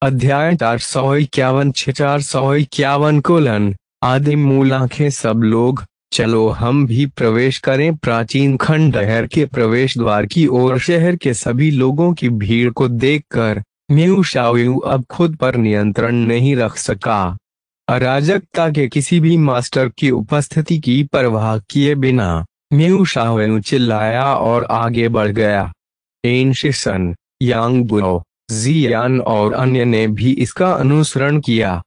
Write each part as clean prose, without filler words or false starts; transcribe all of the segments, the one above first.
अध्याय 451 451 आदि मूल आंखें सब लोग, चलो हम भी प्रवेश करें। प्राचीन खंडहर के प्रवेश द्वार की ओर शहर के सभी लोगों की भीड़ को देखकर म्यू शाओयू अब खुद पर नियंत्रण नहीं रख सका। अराजकता के किसी भी मास्टर की उपस्थिति की परवाह किए बिना म्यू शाओयू चिल्लाया और आगे बढ़ गया। एन शिसन, यांग बुओ, जियान और अन्य ने भी इसका अनुसरण किया।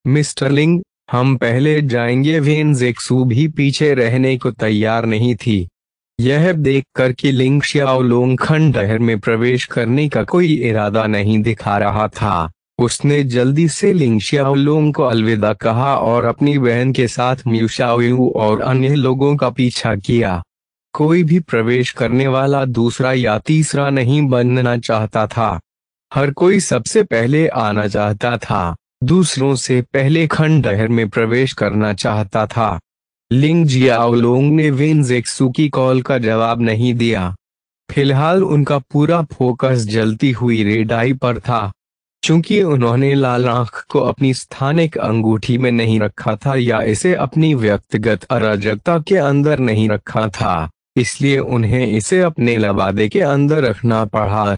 मिस्टर लिंग, हम पहले जाएंगे। वेन जेक्सू भी पीछे रहने को तैयार नहीं थी। यह देखकर कि लिंग शियाओलोंग खंडहर में प्रवेश करने का कोई इरादा नहीं दिखा रहा था, उसने जल्दी से लिंग शियाओलोंग को अलविदा कहा और अपनी बहन के साथ म्यू शाओयू और अन्य लोगों का पीछा किया। कोई भी प्रवेश करने वाला दूसरा या तीसरा नहीं बनना चाहता था। हर कोई सबसे पहले आना चाहता था, दूसरों से पहले खंडहर में प्रवेश करना चाहता था। लिंग जियाओलोंग ने वेन जेक्सू की कॉल का जवाब नहीं दिया। फिलहाल उनका पूरा फोकस जलती हुई रेडाई पर था। चूंकि उन्होंने लाल आंख को अपनी स्थानिक अंगूठी में नहीं रखा था या इसे अपनी व्यक्तिगत अराजकता के अंदर नहीं रखा था, इसलिए उन्हें इसे अपने लबादे के अंदर रखना पड़ा।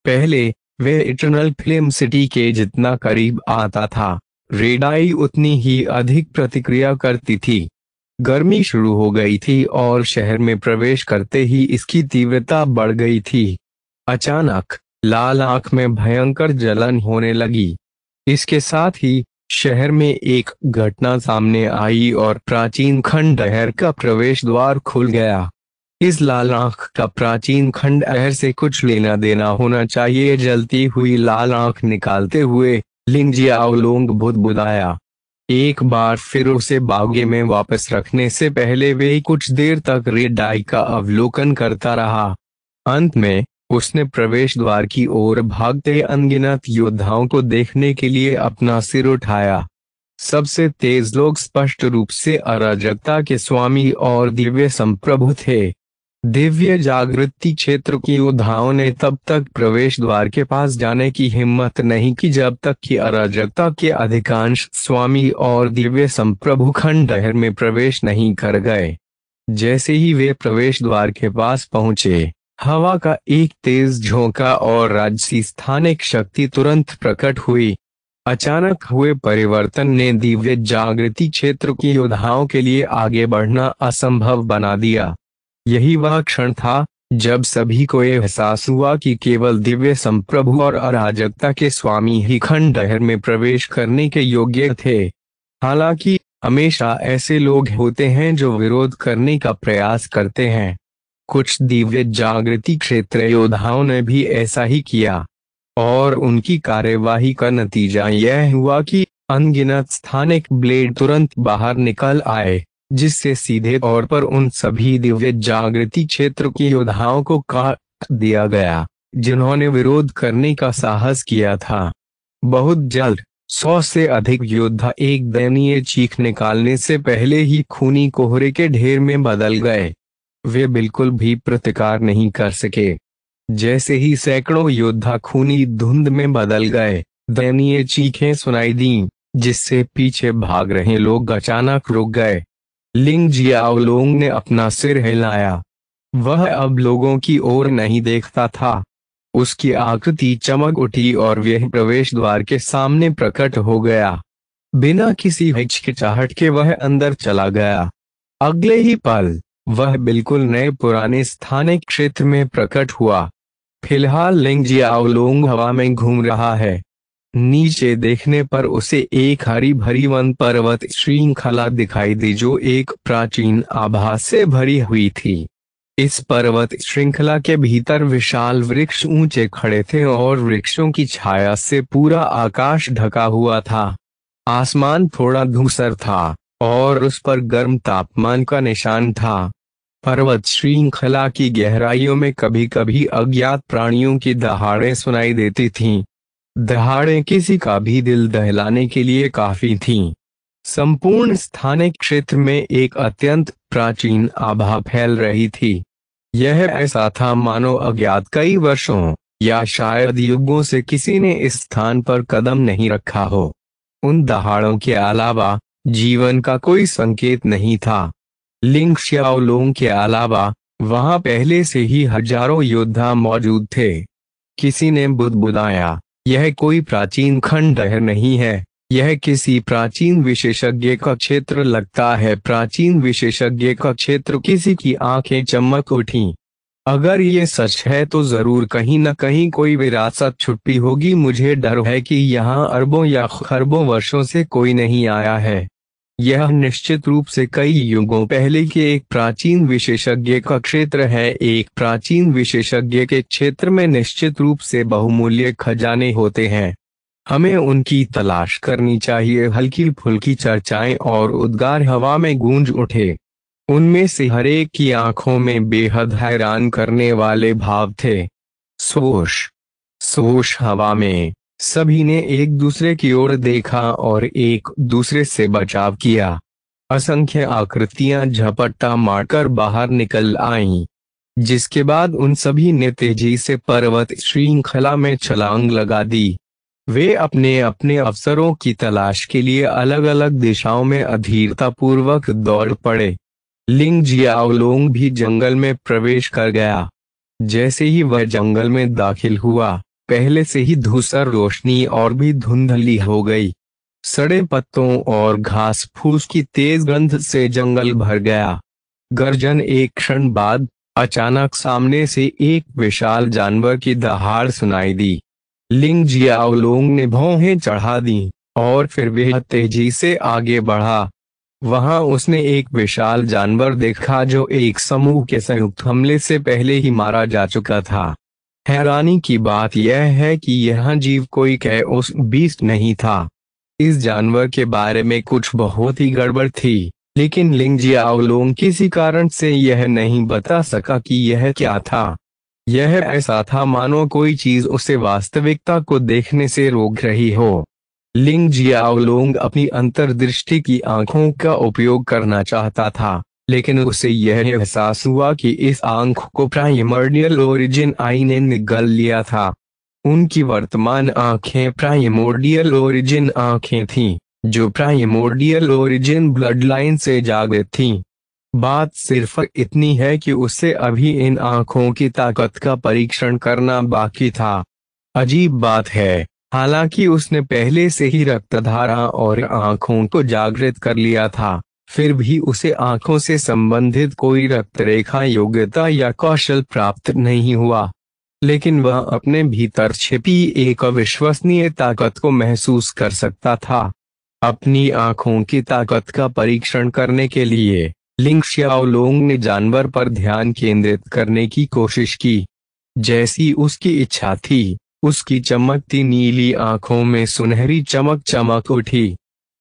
पहले वे इटर्नल फ्लेम सिटी के जितना करीब आता था, रेडाई उतनी ही अधिक प्रतिक्रिया करती थी। गर्मी शुरू हो गई थी और शहर में प्रवेश करते ही इसकी तीव्रता बढ़ गई थी। अचानक लाल आंख में भयंकर जलन होने लगी। इसके साथ ही शहर में एक घटना सामने आई और प्राचीन खंडहर का प्रवेश द्वार खुल गया। इस लाल आंख का प्राचीन खंडहर से कुछ लेना देना होना चाहिए। जलती हुई लाल आंख निकालते हुए लिंग जियाओलोंग बुदबुदाया। एक बार फिर उसे बागे में वापस रखने से पहले वे कुछ देर तक रेडाई का अवलोकन करता रहा। अंत में उसने प्रवेश द्वार की ओर भागते अनगिनत योद्धाओं को देखने के लिए अपना सिर उठाया। सबसे तेज लोग स्पष्ट रूप से अराजकता के स्वामी और दिव्य संप्रभु थे। दिव्य जागृति क्षेत्र की योद्धाओं ने तब तक प्रवेश द्वार के पास जाने की हिम्मत नहीं की जब तक कि अराजकता के अधिकांश स्वामी और दिव्य संप्रभु खंडहर में प्रवेश नहीं कर गए। जैसे ही वे प्रवेश द्वार के पास पहुंचे, हवा का एक तेज झोंका और राजसी स्थानिक शक्ति तुरंत प्रकट हुई। अचानक हुए परिवर्तन ने दिव्य जागृति क्षेत्र की योद्धाओं के लिए आगे बढ़ना असंभव बना दिया। यही वह क्षण था जब सभी को एहसास हुआ कि केवल दिव्य संप्रभु और अराजकता के स्वामी ही खंडहर में प्रवेश करने के योग्य थे। हालांकि हमेशा ऐसे लोग होते हैं जो विरोध करने का प्रयास करते हैं। कुछ दिव्य जागृति क्षेत्र योद्धाओं ने भी ऐसा ही किया और उनकी कार्यवाही का नतीजा यह हुआ कि अनगिनत स्थानिक ब्लेड तुरंत बाहर निकल आए, जिससे सीधे तौर पर उन सभी दिव्य जागृति क्षेत्र के योद्धाओं को काट दिया गया जिन्होंने विरोध करने का साहस किया था। बहुत जल्द 100 से अधिक योद्धा एक दयनीय चीख निकालने से पहले ही खूनी कोहरे के ढेर में बदल गए। वे बिल्कुल भी प्रतिकार नहीं कर सके। जैसे ही सैकड़ों योद्धा खूनी धुंध में बदल गए, दयनीय चीखें सुनाई दीं, जिससे पीछे भाग रहे लोग अचानक रुक गए। लिंग जियाओलोंग ने अपना सिर हिलाया। वह अब लोगों की ओर नहीं देखता था। उसकी आकृति चमक उठी और वह प्रवेश द्वार के सामने प्रकट हो गया। बिना किसी हिचकिचाहट के वह अंदर चला गया। अगले ही पल वह बिल्कुल नए पुराने स्थानिक क्षेत्र में प्रकट हुआ। फिलहाल लिंग जियाओलोंग हवा में घूम रहा है। नीचे देखने पर उसे एक हरी भरी वन पर्वत श्रृंखला दिखाई दी जो एक प्राचीन आभास से भरी हुई थी। इस पर्वत श्रृंखला के भीतर विशाल वृक्ष ऊंचे खड़े थे और वृक्षों की छाया से पूरा आकाश ढका हुआ था। आसमान थोड़ा धूसर था और उस पर गर्म तापमान का निशान था। पर्वत श्रृंखला की गहराइयों में कभी कभी अज्ञात प्राणियों की दहाड़ें सुनाई देती थीं। दहाड़ें किसी का भी दिल दहलाने के लिए काफी थीं। संपूर्ण स्थानिक क्षेत्र में एक अत्यंत प्राचीन आभा फैल रही थी। यह ऐसा था मानो अज्ञात कई वर्षों या शायद युगों से किसी ने इस स्थान पर कदम नहीं रखा हो। उन दहाड़ों के अलावा जीवन का कोई संकेत नहीं था। लिंग श्याओलुंग के अलावा वहां पहले से ही हजारों योद्धा मौजूद थे। किसी ने बुदबुदाया, यह कोई प्राचीन खंडहर नहीं है, यह किसी प्राचीन विशेषज्ञ का क्षेत्र लगता है। प्राचीन विशेषज्ञ का क्षेत्र। किसी की आंखें चमक उठी। अगर ये सच है तो जरूर कहीं न कहीं कोई विरासत छुपी होगी। मुझे डर है कि यहाँ अरबों या खरबों वर्षों से कोई नहीं आया है। यह निश्चित रूप से कई युगों पहले के एक प्राचीन विशेषज्ञ का क्षेत्र है। एक प्राचीन विशेषज्ञ के क्षेत्र में निश्चित रूप से बहुमूल्य खजाने होते हैं। हमें उनकी तलाश करनी चाहिए। हल्की फुल्की चर्चाएं और उद्गार हवा में गूंज उठे। उनमें से हरेक की आंखों में बेहद हैरान करने वाले भाव थे। स्वोश स्वोश हवा में सभी ने एक दूसरे की ओर देखा और एक दूसरे से बचाव किया। असंख्य आकृतियां झपट्टा मारकर बाहर निकल आईं, जिसके बाद उन सभी ने तेजी से पर्वत श्रृंखला में छलांग लगा दी। वे अपने अपने अवसरों की तलाश के लिए अलग अलग दिशाओं में अधीरतापूर्वक दौड़ पड़े। लिंग जियाओलुंग भी जंगल में प्रवेश कर गया। जैसे ही वह जंगल में दाखिल हुआ, पहले से ही धूसर रोशनी और भी धुंधली हो गई। सड़े पत्तों और घास फूस की तेज गंध से जंगल भर गया। गर्जन। एक क्षण बाद अचानक सामने से एक विशाल जानवर की दहाड़ सुनाई दी। लिंग जियाओलुंग ने भौहें चढ़ा दी और फिर वह तेजी से आगे बढ़ा। वहां उसने एक विशाल जानवर देखा जो एक समूह के संयुक्त हमले से पहले ही मारा जा चुका था। हैरानी की बात यह है कि यह जीव कोई कैओस बीस्ट नहीं था। इस जानवर के बारे में कुछ बहुत ही गड़बड़ थी, लेकिन लिंग जियाओलुंग किसी कारण से यह नहीं बता सका कि यह क्या था। यह ऐसा था मानो कोई चीज उसे वास्तविकता को देखने से रोक रही हो। लिंग जियाओलुंग अपनी अंतर्दृष्टि की आंखों का उपयोग करना चाहता था, लेकिन उसे यह एहसास हुआ कि इस आंख को प्राइमोर्डियल ओरिजिन आई ने निगल लिया था। उनकी वर्तमान आंखें प्राइमोर्डियल ओरिजिन आंखें थीं, जो प्राइमोर्डियल ओरिजिन ब्लड लाइन से जागृत थीं। बात सिर्फ इतनी है कि उसे अभी इन आंखों की ताकत का परीक्षण करना बाकी था। अजीब बात है, हालांकि उसने पहले से ही रक्तधारा और आंखों को जागृत कर लिया था, फिर भी उसे आंखों से संबंधित कोई रक्तरेखा योग्यता या कौशल प्राप्त नहीं हुआ। लेकिन वह अपने भीतर छिपी एक अविश्वसनीय ताकत को महसूस कर सकता था। अपनी आंखों की ताकत का परीक्षण करने के लिए लिंग श्याओलुंग ने जानवर पर ध्यान केंद्रित करने की कोशिश की। जैसी उसकी इच्छा थी, उसकी चमकती नीली आंखों में सुनहरी चमक चमक उठी।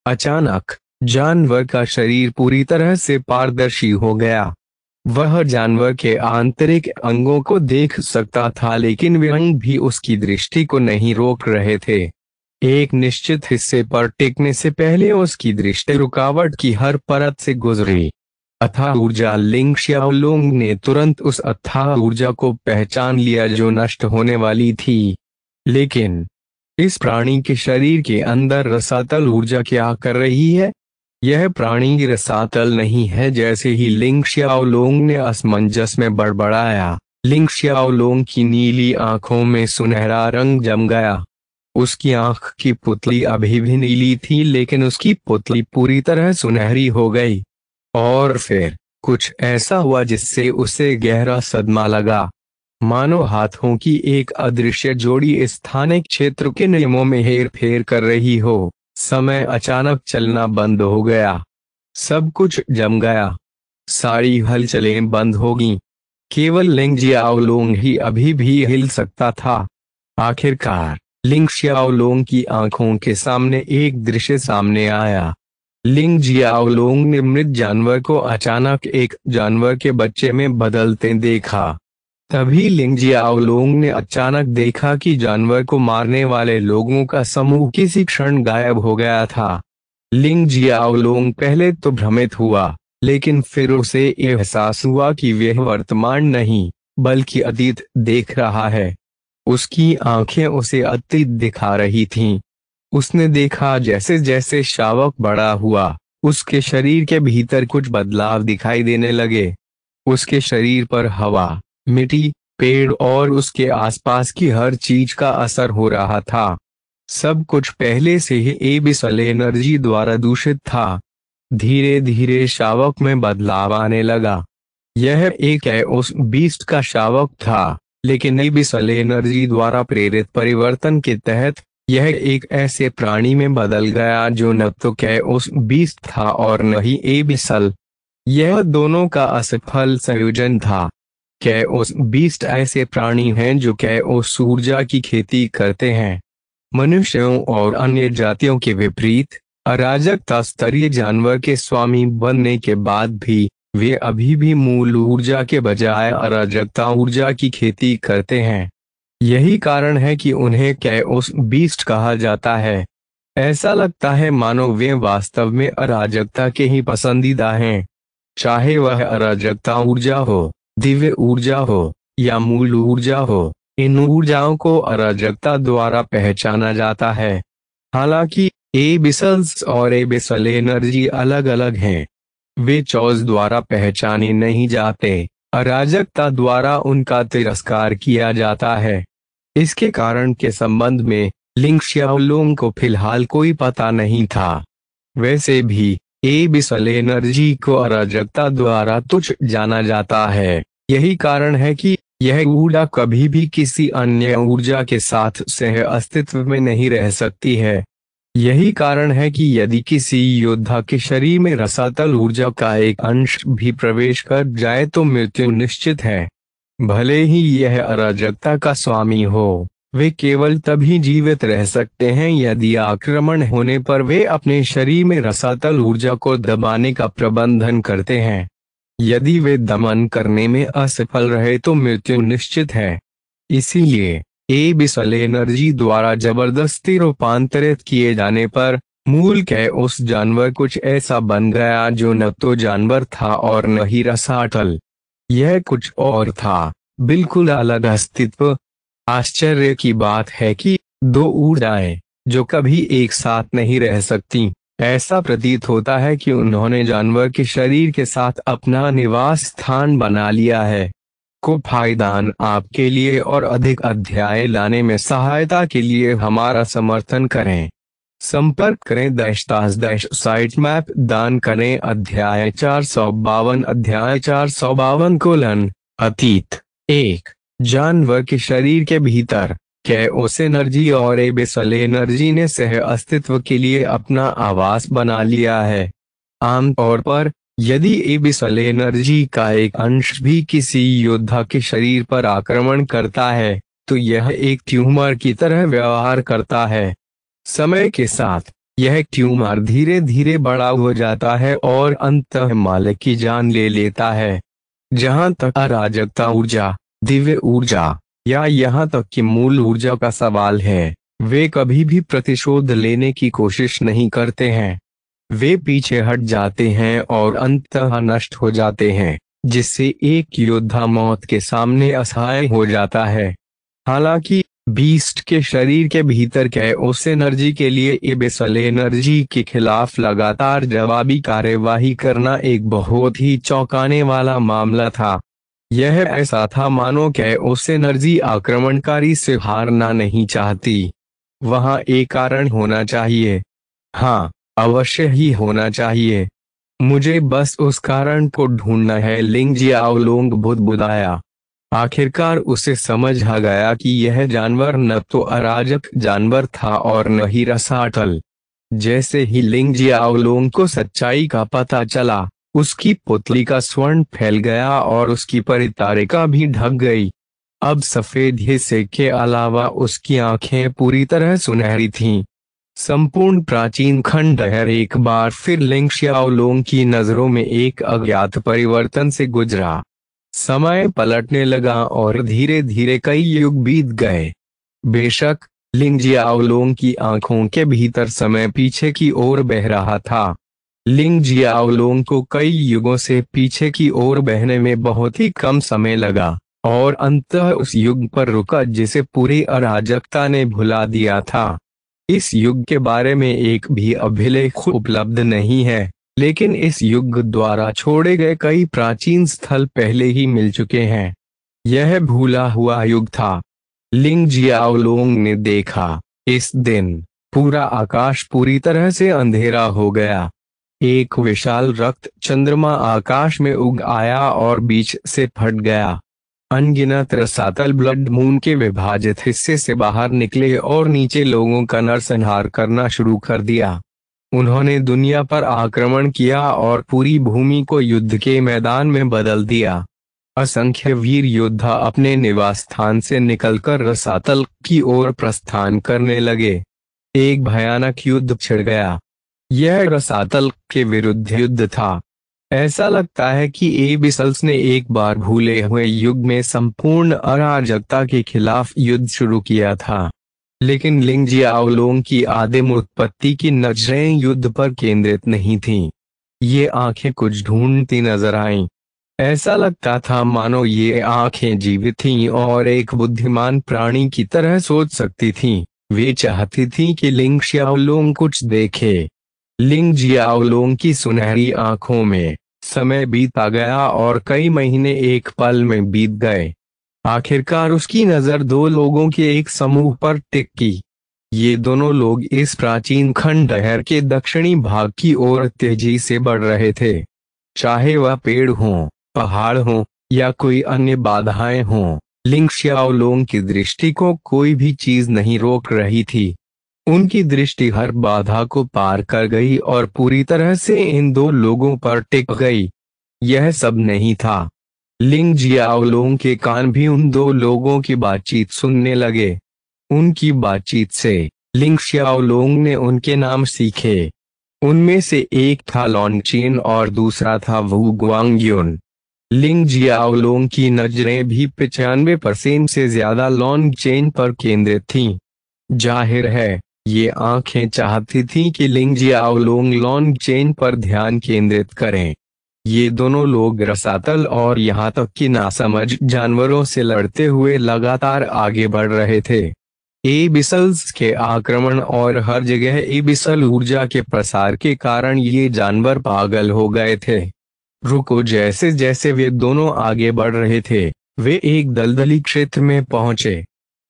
अचानक जानवर का शरीर पूरी तरह से पारदर्शी हो गया। वह जानवर के आंतरिक अंगों को देख सकता था, लेकिन वे अंग भी उसकी दृष्टि को नहीं रोक रहे थे। एक निश्चित हिस्से पर टिकने से पहले उसकी दृष्टि रुकावट की हर परत से गुजरी। अथाह ऊर्जा। लिंग श्याओलुंग ने तुरंत उस अथाह ऊर्जा को पहचान लिया जो नष्ट होने वाली थी। लेकिन इस प्राणी के शरीर के अंदर रसातल ऊर्जा क्या कर रही है? यह प्राणी रसातल नहीं है। जैसे ही लिंग श्याओलुंग ने असमंजस में बड़बड़ाया, लिंग श्याओलुंग की नीली आंखों में सुनहरा रंग जम गया। उसकी आंख की पुतली अभी भी नीली थी, लेकिन उसकी पुतली पूरी तरह सुनहरी हो गई। और फिर कुछ ऐसा हुआ जिससे उसे गहरा सदमा लगा, मानो हाथों की एक अदृश्य जोड़ी स्थानिक क्षेत्र के नियमों में हेर फेर कर रही हो। समय अचानक चलना बंद हो गया। सब कुछ जम गया। सारी हलचलें बंद हो गईं। केवल लिंग जियाओलुंग ही अभी भी हिल सकता था। आखिरकार लिंग जियाओलुंग की आंखों के सामने एक दृश्य सामने आया। लिंग जियाओलुंग ने मृत जानवर को अचानक एक जानवर के बच्चे में बदलते देखा। तभी लिंग जियाओलुंग ने अचानक देखा कि जानवर को मारने वाले लोगों का समूह किसी क्षण गायब हो गया था। लिंग जियाओलुंग पहले तो भ्रमित हुआ, लेकिन फिर उसे एहसास हुआ कि वह वर्तमान नहीं बल्कि अतीत देख रहा है। उसकी आंखें उसे अतीत दिखा रही थीं। उसने देखा जैसे जैसे शावक बड़ा हुआ, उसके शरीर के भीतर कुछ बदलाव दिखाई देने लगे। उसके शरीर पर हवा, मिट्टी, पेड़ और उसके आसपास की हर चीज का असर हो रहा था। सब कुछ पहले से ही एबिसल एनर्जी द्वारा दूषित था। धीरे धीरे शावक में बदलाव आने लगा। यह एक एओस बीस्ट का शावक था, लेकिन एबिसल एनर्जी द्वारा प्रेरित परिवर्तन के तहत यह एक ऐसे प्राणी में बदल गया जो न तो कैओस बीस्ट था और न ही एबिसल। यह दोनों का असफल संयोजन था। कैओस बीस्ट ऐसे प्राणी हैं जो कैओस ऊर्जा की खेती करते हैं। मनुष्यों और अन्य जातियों के विपरीत, अराजकता स्तरीय जानवर के स्वामी बनने के बाद भी वे अभी भी मूल ऊर्जा के बजाय अराजकता ऊर्जा की खेती करते हैं। यही कारण है कि उन्हें कैओस बीस्ट कहा जाता है। ऐसा लगता है मानो वे वास्तव में अराजकता के ही पसंदीदा हैं। चाहे वह अराजकता ऊर्जा हो, दिव्य ऊर्जा हो या मूल ऊर्जा हो, इन ऊर्जाओं को अराजकता द्वारा पहचाना जाता है। हालांकि एबिसल्स और एबिसल एनर्जी अलग अलग हैं। वे चॉज द्वारा पहचाने नहीं जाते, अराजकता द्वारा उनका तिरस्कार किया जाता है। इसके कारण के संबंध में लिंग शियाओलुंग को फिलहाल कोई पता नहीं था। वैसे भी एबिसल एनर्जी को अराजकता द्वारा तुच्छ जाना जाता है। यही कारण है कि यह ऊर्जा कभी भी किसी अन्य ऊर्जा के साथ सह अस्तित्व में नहीं रह सकती है। यही कारण है कि यदि किसी योद्धा के शरीर में रसातल ऊर्जा का एक अंश भी प्रवेश कर जाए तो मृत्यु निश्चित है। भले ही यह अराजकता का स्वामी हो, वे केवल तभी जीवित रह सकते हैं यदि आक्रमण होने पर वे अपने शरीर में रसातल ऊर्जा को दबाने का प्रबंधन करते हैं। यदि वे दमन करने में असफल रहे तो मृत्यु निश्चित है। इसीलिए एबिसल एनर्जी द्वारा जबरदस्ती रूपांतरित किए जाने पर मूल कैओस जानवर कुछ ऐसा बन गया जो न तो जानवर था और न ही रसातल। यह कुछ और था, बिल्कुल अलग अस्तित्व। आश्चर्य की बात है कि दो ऊर्जाएं जो कभी एक साथ नहीं रह सकती, ऐसा प्रतीत होता है कि उन्होंने जानवर के शरीर के साथ अपना निवास स्थान बना लिया है। को फायदान आपके लिए और अधिक अध्याय लाने में सहायता के लिए हमारा समर्थन करें। संपर्क करें _साइट मैप दान करें। अध्याय 452 अतीत। 1 जानवर के शरीर के भीतर कैओस एनर्जी और एबिसल एनर्जी ने सह अस्तित्व के लिए अपना आवास बना लिया है। आमतौर पर यदि एबिसल एनर्जी का एक अंश भी किसी योद्धा के शरीर पर आक्रमण करता है तो यह एक ट्यूमर की तरह व्यवहार करता है। समय के साथ यह ट्यूमर धीरे धीरे बड़ा हो जाता है और अंततः मालिक की जान ले लेता है। जहां तक अराजकता ऊर्जा, दिव्य ऊर्जा या यहां तक कि मूल ऊर्जा का सवाल है, वे कभी भी प्रतिशोध लेने की कोशिश नहीं करते हैं। वे पीछे हट जाते हैं और अंततः नष्ट हो जाते हैं, जिससे एक योद्धा मौत के सामने असहाय हो जाता है। हालांकि बीस्ट के शरीर के भीतर कैओस एनर्जी के लिए एबिसल एनर्जी के खिलाफ लगातार जवाबी कार्यवाही करना एक बहुत ही चौंकाने वाला मामला था। यह ऐसा था मानो कैओस एनर्जी आक्रमणकारी से हारना नहीं चाहती। वहां एक कारण होना चाहिए। हाँ, अवश्य ही होना चाहिए। मुझे बस उस कारण को ढूंढना है। लिंग जियाओलुंग बुदबुदाया। आखिरकार उसे समझ आ गया कि यह जानवर न तो अराजक जानवर था और न ही रसातल। जैसे ही लिंग जियाओलुंग को सच्चाई का पता चला, उसकी पुतली का स्वर्ण फैल गया और उसकी परितारिका भी ढक गई। अब सफेद हिस्से के अलावा उसकी आंखें पूरी तरह सुनहरी थीं। संपूर्ण प्राचीन खंडहर एक बार फिर लिंग शियाओलुंग की नजरों में एक अज्ञात परिवर्तन से गुजरा। समय पलटने लगा और धीरे धीरे कई युग बीत गए। बेशक लिंग जियाओलुंग की आंखों के भीतर समय पीछे की ओर बह रहा था। लिंग जियाओलुंग को कई युगों से पीछे की ओर बहने में बहुत ही कम समय लगा और अंततः उस युग पर रुका जिसे पूरी अराजकता ने भुला दिया था। इस युग के बारे में एक भी अभिलेख उपलब्ध नहीं है, लेकिन इस युग द्वारा छोड़े गए कई प्राचीन स्थल पहले ही मिल चुके हैं। यह भूला हुआ युग था। लिंग जियाओलोंग ने देखा, इस दिन पूरा आकाश पूरी तरह से अंधेरा हो गया। एक विशाल रक्त चंद्रमा आकाश में उग आया और बीच से फट गया। अनगिनत रसातल ब्लड मून के विभाजित हिस्से से बाहर निकले और नीचे लोगों का नरसंहार करना शुरू कर दिया। उन्होंने दुनिया पर आक्रमण किया और पूरी भूमि को युद्ध के मैदान में बदल दिया। असंख्य वीर योद्धा अपने निवास स्थान से निकलकर रसातल की ओर प्रस्थान करने लगे। एक भयानक युद्ध छिड़ गया। यह रसातल के विरुद्ध युद्ध था। ऐसा लगता है कि एबिसल्स ने एक बार भूले हुए युग में संपूर्ण अराजकता के खिलाफ युद्ध शुरू किया था। लेकिन लिंग जियाओलोंग की आदिम उत्पत्ति की नजरें युद्ध पर केंद्रित नहीं थीं। ये आंखें कुछ ढूंढती नजर आईं। ऐसा लगता था मानो ये आंखें जीवित थीं और एक बुद्धिमान प्राणी की तरह सोच सकती थीं। वे चाहती थीं कि लिंग जियाओलोंग कुछ देखे। लिंग जियाओलोंग की सुनहरी आंखों में समय बीता गया और कई महीने एक पल में बीत गए। आखिरकार उसकी नजर दो लोगों के एक समूह पर टिकी। ये दोनों लोग इस प्राचीन खंडहर के दक्षिणी भाग की ओर तेजी से बढ़ रहे थे। चाहे वह पेड़ हों, पहाड़ हों या कोई अन्य बाधाएं हों, लिंग जियाओलोंग की दृष्टि को कोई भी चीज नहीं रोक रही थी। उनकी दृष्टि हर बाधा को पार कर गई और पूरी तरह से इन दो लोगों पर टिक गई। यह सब नहीं था। लिंग जियाओलोंग के कान भी उन दो लोगों की बातचीत सुनने लगे। उनकी बातचीत से लिंग जियाओलोंग ने उनके नाम सीखे। उनमें से एक था लॉन्गचेन और दूसरा था वू गुआंगयुन। लिंग जियाओलोंग की नजरें भी 95% से ज्यादा लॉन्गचेन पर केंद्रित थीं। जाहिर है, ये आंखें चाहती थीं कि लिंग जियाओलोंग लॉन्गचेन पर ध्यान केंद्रित करें। ये दोनों लोग रसातल और यहाँ तक कि नासमझ जानवरों से लड़ते हुए लगातार आगे बढ़ रहे थे। एबिसल्स के आक्रमण और हर जगह एबिसल ऊर्जा के प्रसार के कारण ये जानवर पागल हो गए थे। रुको, जैसे जैसे वे दोनों आगे बढ़ रहे थे, वे एक दलदली क्षेत्र में पहुंचे।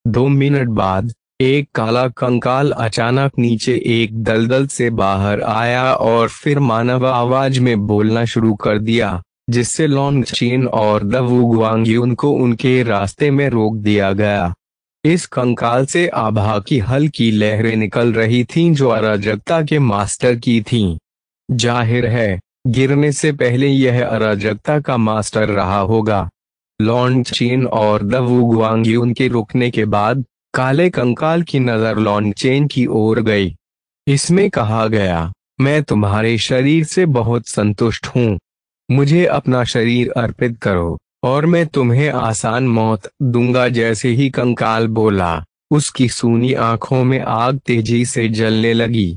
2 मिनट बाद एक काला कंकाल अचानक नीचे एक दलदल से बाहर आया और फिर मानव आवाज में बोलना शुरू कर दिया, जिससे लॉन्गचेन और द वू गुआंगयुन को उनके रास्ते में रोक दिया गया। इस कंकाल से आभा की हल्की लहरें निकल रही थीं जो अराजकता के मास्टर की थीं। जाहिर है, गिरने से पहले यह अराजकता का मास्टर रहा होगा। लॉन्गचेन और द वू गुआंगयुन के रुकने के बाद काले कंकाल की नजर लॉन्गचेन की ओर गई। इसमें कहा गया, मैं तुम्हारे शरीर से बहुत संतुष्ट हूँ। मुझे अपना शरीर अर्पित करो और मैं तुम्हें आसान मौत दूंगा। जैसे ही कंकाल बोला, उसकी सूनी आंखों में आग तेजी से जलने लगी।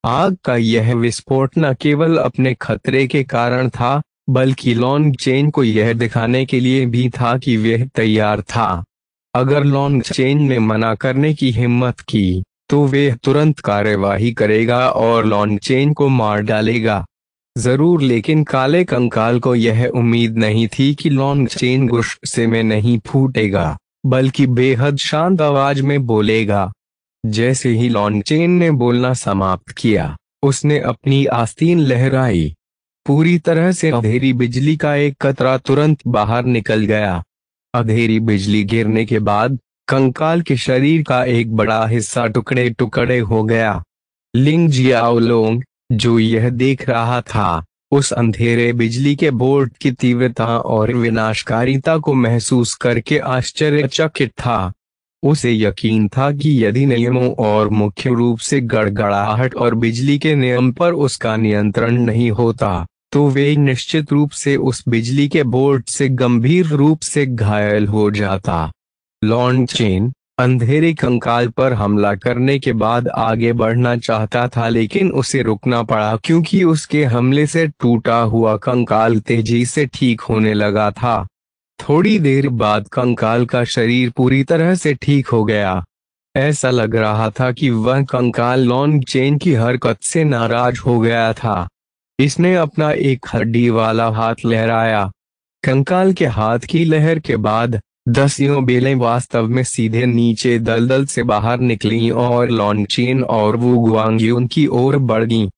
आग का यह विस्फोट न केवल अपने खतरे के कारण था, बल्कि लॉन्गचेन को यह दिखाने के लिए भी था कि वह तैयार था। अगर लॉन्गचेन ने मना करने की हिम्मत की, तो वह तुरंत कार्यवाही करेगा और लॉन्गचेन को मार डालेगा। जरूर, लेकिन काले कंकाल को यह उम्मीद नहीं थी कि लॉन्गचेन गुस्से में नहीं फूटेगा, बल्कि बेहद शांत आवाज में बोलेगा। जैसे ही लॉन्गचेन ने बोलना समाप्त किया, उसने अपनी आस्तीन लहराई। पूरी तरह से अंधेरी बिजली का एक कतरा तुरंत बाहर निकल गया। अंधेरी बिजली गिरने के बाद कंकाल के शरीर का एक बड़ा हिस्सा टुकड़े टुकड़े हो गया। लिंग जियाओलोंग, जो यह देख रहा था, उस अंधेरे बिजली के बोल्ट की तीव्रता और विनाशकारिता को महसूस करके आश्चर्यचकित था। उसे यकीन था कि यदि नियमों और मुख्य रूप से गड़गड़ाहट और बिजली के नियम पर उसका नियंत्रण नहीं होता, तो वे निश्चित रूप से उस बिजली के बोल्ट से गंभीर रूप से घायल हो जाता। लॉन्गचेन अंधेरे कंकाल पर हमला करने के बाद आगे बढ़ना चाहता था, लेकिन उसे रुकना पड़ा क्योंकि उसके हमले से टूटा हुआ कंकाल तेजी से ठीक होने लगा था। थोड़ी देर बाद कंकाल का शरीर पूरी तरह से ठीक हो गया। ऐसा लग रहा था कि वह कंकाल लॉन्ग चेन की हरकत से नाराज हो गया था। इसने अपना एक हड्डी वाला हाथ लहराया। कंकाल के हाथ की लहर के बाद 10 बेलें वास्तव में सीधे नीचे दलदल से बाहर निकलीं और लॉन्ग चेन और वू गुआंगयुन की ओर बढ़ गईं।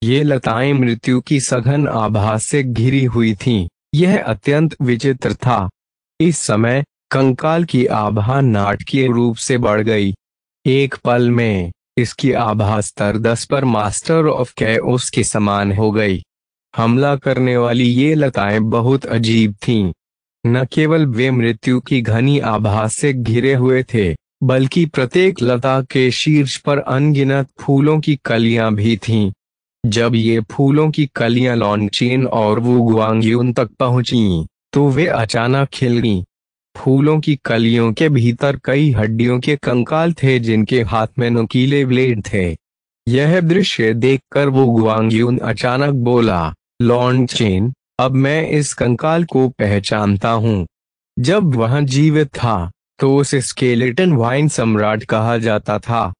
ये लताएं मृत्यु की सघन आभास से घिरी हुई थीं। यह अत्यंत विचित्र था। इस समय कंकाल की आभा नाटकीय रूप से बढ़ गई। एक पल में इसकी आभा स्तर 10 पर मास्टर ऑफ कैओस के समान हो गई। हमला करने वाली ये लताएं बहुत अजीब थीं। न केवल वे मृत्यु की घनी आभा से घिरे हुए थे, बल्कि प्रत्येक लता के शीर्ष पर अनगिनत फूलों की कलियां भी थीं। जब ये फूलों की कलियां लॉन्गचेन और वू गुआंगयुन तक पहुंची, तो वे अचानक खिल गईं। फूलों की कलियों के भीतर कई हड्डियों के कंकाल थे जिनके हाथ में नुकीले ब्लेड थे। यह दृश्य देखकर वो गुआंगयुन अचानक बोला, लॉन्गचेन, अब मैं इस कंकाल को पहचानता हूँ। जब वह जीवित था तो उसे स्केलेटन वाइन सम्राट कहा जाता था।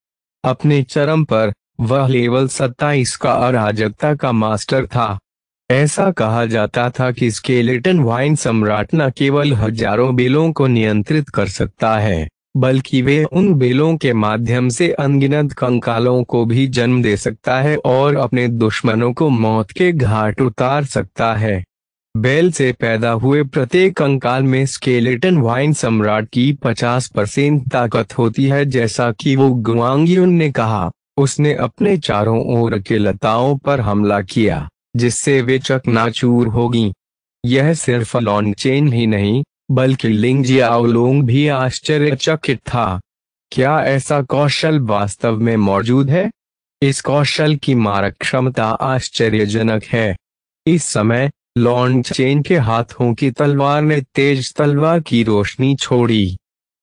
अपने चरम पर वह लेवल 27 का अराजकता का मास्टर था। ऐसा कहा जाता था कि स्केलेटन वाइन सम्राट न केवल हजारों बेलों को नियंत्रित कर सकता है, बल्कि वे उन बेलों के माध्यम से अनगिनत कंकालों को भी जन्म दे सकता है और अपने दुश्मनों को मौत के घाट उतार सकता है। बेल से पैदा हुए प्रत्येक कंकाल में स्केलेटन वाइन सम्राट की 50% ताकत होती है। जैसा कि वो गुआंगयुन ने कहा, उसने अपने चारों ओर के लताओं पर हमला किया, जिससे वे चकनाचूर होगी। यह सिर्फ लॉन्गचेन ही नहीं, बल्कि लिंग जियाओलोंग भी आश्चर्यचकित था। क्या ऐसा कौशल वास्तव में मौजूद है? इस कौशल की मारक क्षमता आश्चर्यजनक है। इस समय लॉन्गचेन के हाथों की तलवार ने तेज तलवार की रोशनी छोड़ी।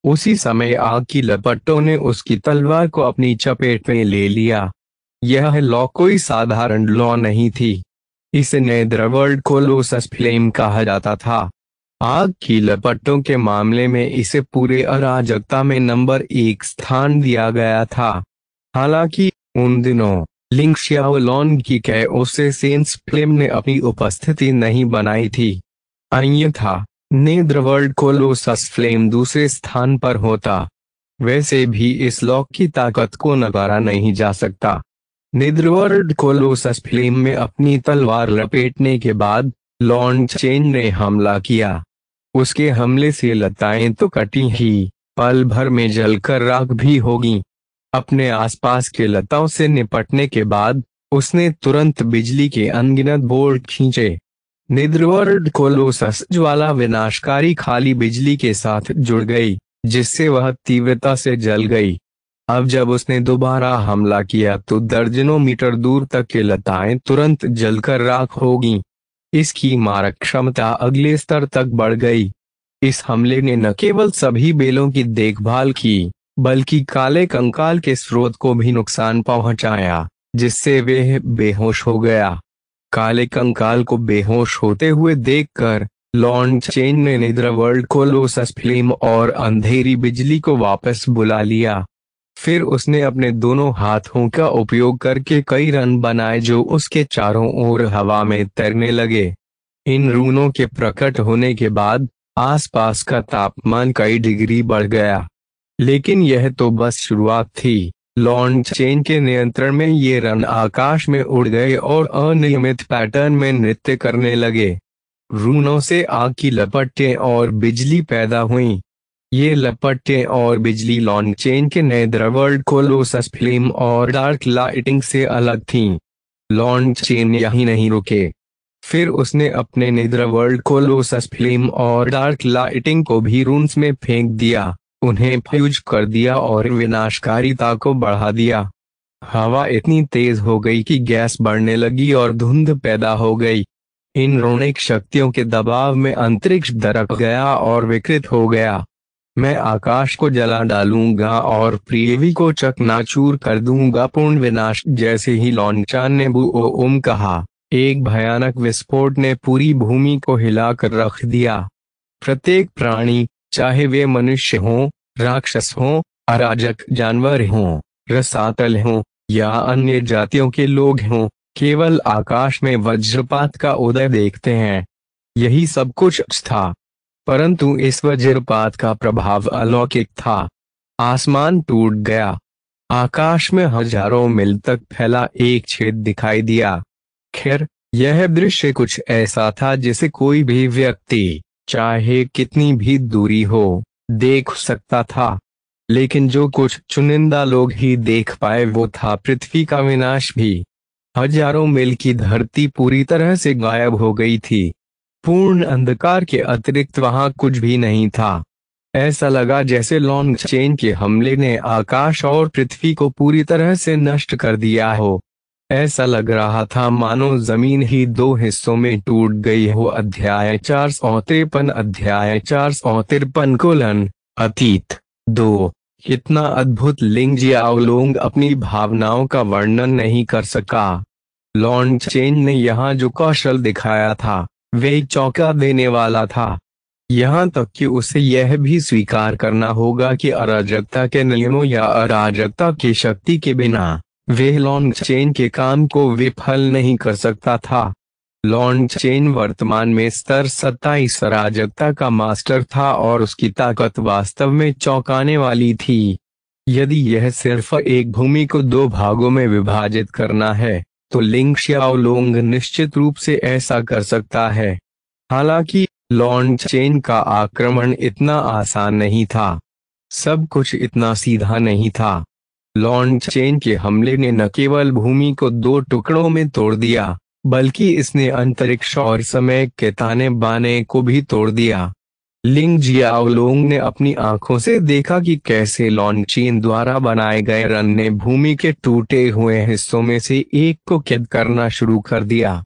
उसी समय आग की लपटों ने उसकी तलवार को अपनी चपेट में ले लिया। यह लॉ कोई साधारण लॉ नहीं थी। इसे नेदरवर्ल्ड कोलोसस फ्लेम कहा जाता था। आग की लपटों के मामले में इसे पूरे अराजकता में नंबर 1 स्थान दिया गया था। हालांकि उन दिनों लिंग शियाओलोन की कैओसेसेंस फ्लेम ने अपनी उपस्थिति नहीं बनाई थी। अन्यथा नेदरवर्ल्ड कोलोसस फ्लेम दूसरे स्थान पर होता। वैसे भी इस लॉक की ताकत को नकारा नहीं जा सकता। नेदरवर्ल्ड कोलोसस फ्लेम में अपनी तलवार लपेटने के बाद लॉन्गचेन ने हमला किया। उसके हमले से लताएं तो कटी ही, पल भर में जलकर राख भी होगी। अपने आसपास के लताओं से निपटने के बाद उसने तुरंत बिजली के अनगिनत बोल्ट खींचे। नेदरवर्ल्ड कोलोसस ज्वाला विनाशकारी खाली बिजली के साथ जुड़ गई, जिससे वह तीव्रता से जल गई। अब जब उसने दोबारा हमला किया तो दर्जनों मीटर दूर तक के लताएं तुरंत जलकर राख होगी। इसकी मारक क्षमता अगले स्तर तक बढ़ गई। इस हमले ने न केवल सभी बेलों की देखभाल की, बल्कि काले कंकाल के स्रोत को भी नुकसान पहुंचाया, जिससे वे बेहोश हो गया। काले कंकाल को बेहोश होते हुए देखकर लॉन्गचेन ने नेदरवर्ल्ड कोलोसस फ्लेम और अंधेरी बिजली को वापस बुला लिया। फिर उसने अपने दोनों हाथों का उपयोग करके कई रन बनाए जो उसके चारों ओर हवा में तैरने लगे। इन रूनों के प्रकट होने के बाद आसपास का तापमान कई डिग्री बढ़ गया। लेकिन यह तो बस शुरुआत थी। लॉन्गचेन के नियंत्रण में ये रन आकाश में उड़ गए और अनियमित पैटर्न में नृत्य करने लगे। रूनों से आग की लपटें और बिजली पैदा हुईं। ये लपटें और बिजली लॉन्गचेन के नेदरवर्ल्ड कोलोसस फ्लेम और डार्क लाइटिंग से अलग थीं। लॉन्गचेन यहीं नहीं रुके। फिर उसने अपने नेदरवर्ल्ड कोलोसस फ्लेम और डार्क लाइटिंग को भी रून्स में फेंक दिया, उन्हें फ्यूज कर दिया और विनाशकारिता को बढ़ा दिया। हवा इतनी तेज हो गई कि गैस बढ़ने लगी और धुंध पैदा हो गई। इन रोनिक शक्तियों के दबाव में अंतरिक्ष दरक गया और विकृत हो गया। मैं आकाश को जला डालूंगा और पृथ्वी को चकनाचूर कर दूंगा, पूर्ण विनाश। जैसे ही लॉन्गचेन ने बूओम कहा, एक भयानक विस्फोट ने पूरी भूमि को हिलाकर रख दिया। प्रत्येक प्राणी, चाहे वे मनुष्य हों, राक्षस हों, अराजक जानवर हों, रसातल हों या अन्य जातियों के लोग हों, केवल आकाश में वज्रपात का उदय देखते हैं। यही सब कुछ था। परंतु इस वज्रपात का प्रभाव अलौकिक था। आसमान टूट गया। आकाश में हजारों मील तक फैला एक छेद दिखाई दिया। खैर, यह दृश्य कुछ ऐसा था जिसे कोई भी व्यक्ति, चाहे कितनी भी दूरी हो, देख सकता था। लेकिन जो कुछ चुनिंदा लोग ही देख पाए वो था पृथ्वी का विनाश भी। हजारों मील की धरती पूरी तरह से गायब हो गई थी। पूर्ण अंधकार के अतिरिक्त वहां कुछ भी नहीं था। ऐसा लगा जैसे लॉन्गचेन के हमले ने आकाश और पृथ्वी को पूरी तरह से नष्ट कर दिया हो। ऐसा लग रहा था मानो जमीन ही दो हिस्सों में टूट गई हो। अध्याय 453 अतीत 2। कितना अद्भुत! लिंग जियाओलोंग अपनी भावनाओं का वर्णन नहीं कर सका। लॉन्गचेन ने यहाँ जो कौशल दिखाया था वे चौंका देने वाला था। यहाँ तक कि उसे यह भी स्वीकार करना होगा कि अराजकता के नियमों या अराजकता की शक्ति के बिना वे लॉन्गचेन के काम को विफल नहीं कर सकता था। लॉन्गचेन वर्तमान में स्तर 27 अराजकता का मास्टर था और उसकी ताकत वास्तव में चौंकाने वाली थी। यदि यह सिर्फ एक भूमि को दो भागों में विभाजित करना है तो लिंग xiaolong निश्चित रूप से ऐसा कर सकता है। हालांकि लॉन्गचेन का आक्रमण इतना आसान नहीं था। सब कुछ इतना सीधा नहीं था। लॉन्गचेन के हमले ने न केवल भूमि को दो टुकड़ों में तोड़ दिया बल्कि इसने अंतरिक्ष और समय के ताने बाने को भी तोड़ दिया। लिंग जियाओलोंग ने अपनी आंखों से देखा कि कैसे लॉन्गचेन द्वारा बनाए गए रन ने भूमि के टूटे हुए हिस्सों में से एक को कैद करना शुरू कर दिया।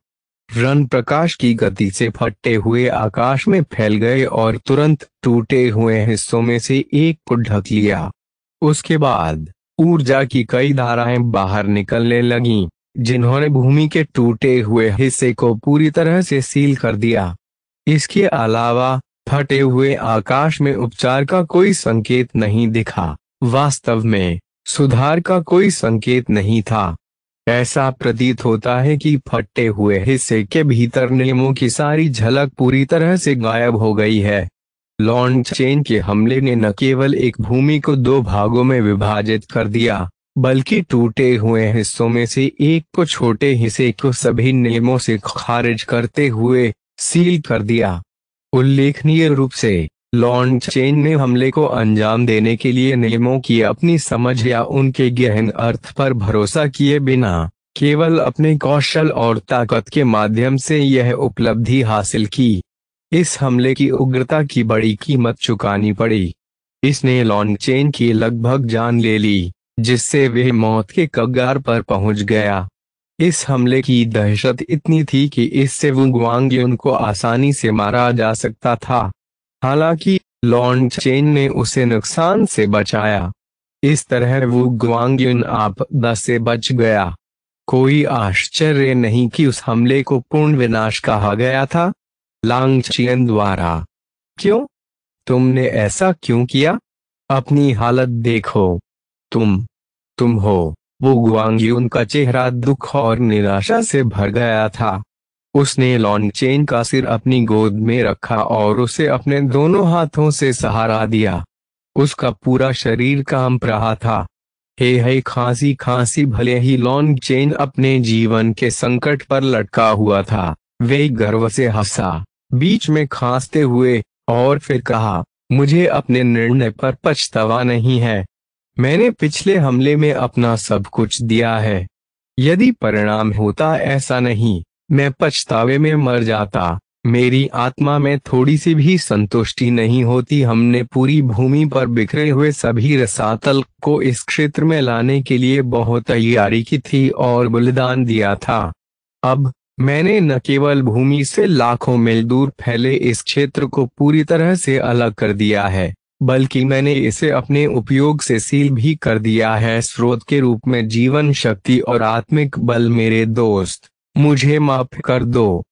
रन प्रकाश की गति से फटे हुए आकाश में फैल गए और तुरंत टूटे हुए हिस्सों में से एक को ढक लिया। उसके बाद ऊर्जा की कई धाराएं बाहर निकलने लगीं, जिन्होंने भूमि के टूटे हुए हिस्से को पूरी तरह से सील कर दिया। इसके अलावा फटे हुए आकाश में उपचार का कोई संकेत नहीं दिखा। वास्तव में सुधार का कोई संकेत नहीं था। ऐसा प्रतीत होता है कि फटे हुए हिस्से के भीतर नियमों की सारी झलक पूरी तरह से गायब हो गई है। लॉन्गचेन के हमले ने न केवल एक भूमि को दो भागों में विभाजित कर दिया बल्कि टूटे हुए हिस्सों में से एक को छोटे हिस्से को सभी नियमों से खारिज करते हुए सील कर दिया। उल्लेखनीय रूप से लॉन्गचेन ने हमले को अंजाम देने के लिए नियमों की अपनी समझ या उनके गहन अर्थ पर भरोसा किए बिना केवल अपने कौशल और ताकत के माध्यम से यह उपलब्धि हासिल की। इस हमले की उग्रता की बड़ी कीमत चुकानी पड़ी। इसने लॉन्गचेन की लगभग जान ले ली, जिससे वह मौत के कगार पर पहुंच गया। इस हमले की दहशत इतनी थी कि इससे वु गुआंगयुन को आसानी से मारा जा सकता था। हालांकि लॉन्गचेन ने उसे नुकसान से बचाया। इस तरह वु गुआंगयुन आपदा से बच गया। कोई आश्चर्य नहीं कि उस हमले को पूर्ण विनाश कहा गया था लांगचियन द्वारा। क्यों? तुमने ऐसा क्यों किया? अपनी हालत देखो। तुम हो। वो गुआंगयुन का चेहरा दुख और निराशा से भर गया था। उसने लॉन्गचेन का सिर अपनी गोद में रखा और उसे अपने दोनों हाथों से सहारा दिया। उसका पूरा शरीर कांप रहा था। हे खांसी खांसी। भले ही लॉन्गचेन अपने जीवन के संकट पर लटका हुआ था, वे गर्व से हंसा, बीच में खांसते हुए, और फिर कहा, मुझे अपने निर्णय पर पछतावा नहीं है। मैंने पिछले हमले में अपना सब कुछ दिया है। यदि परिणाम होता ऐसा नहीं, मैं पछतावे में मर जाता। मेरी आत्मा में थोड़ी सी भी संतुष्टि नहीं होती। हमने पूरी भूमि पर बिखरे हुए सभी रसातल को इस क्षेत्र में लाने के लिए बहुत तैयारी की थी और बलिदान दिया था। अब मैंने न केवल भूमि से लाखों मील दूर फैले इस क्षेत्र को पूरी तरह से अलग कर दिया है, बल्कि मैंने इसे अपने उपयोग से सील भी कर दिया है, स्रोत के रूप में जीवन शक्ति और आत्मिक बल। मेरे दोस्त, मुझे माफ कर दो।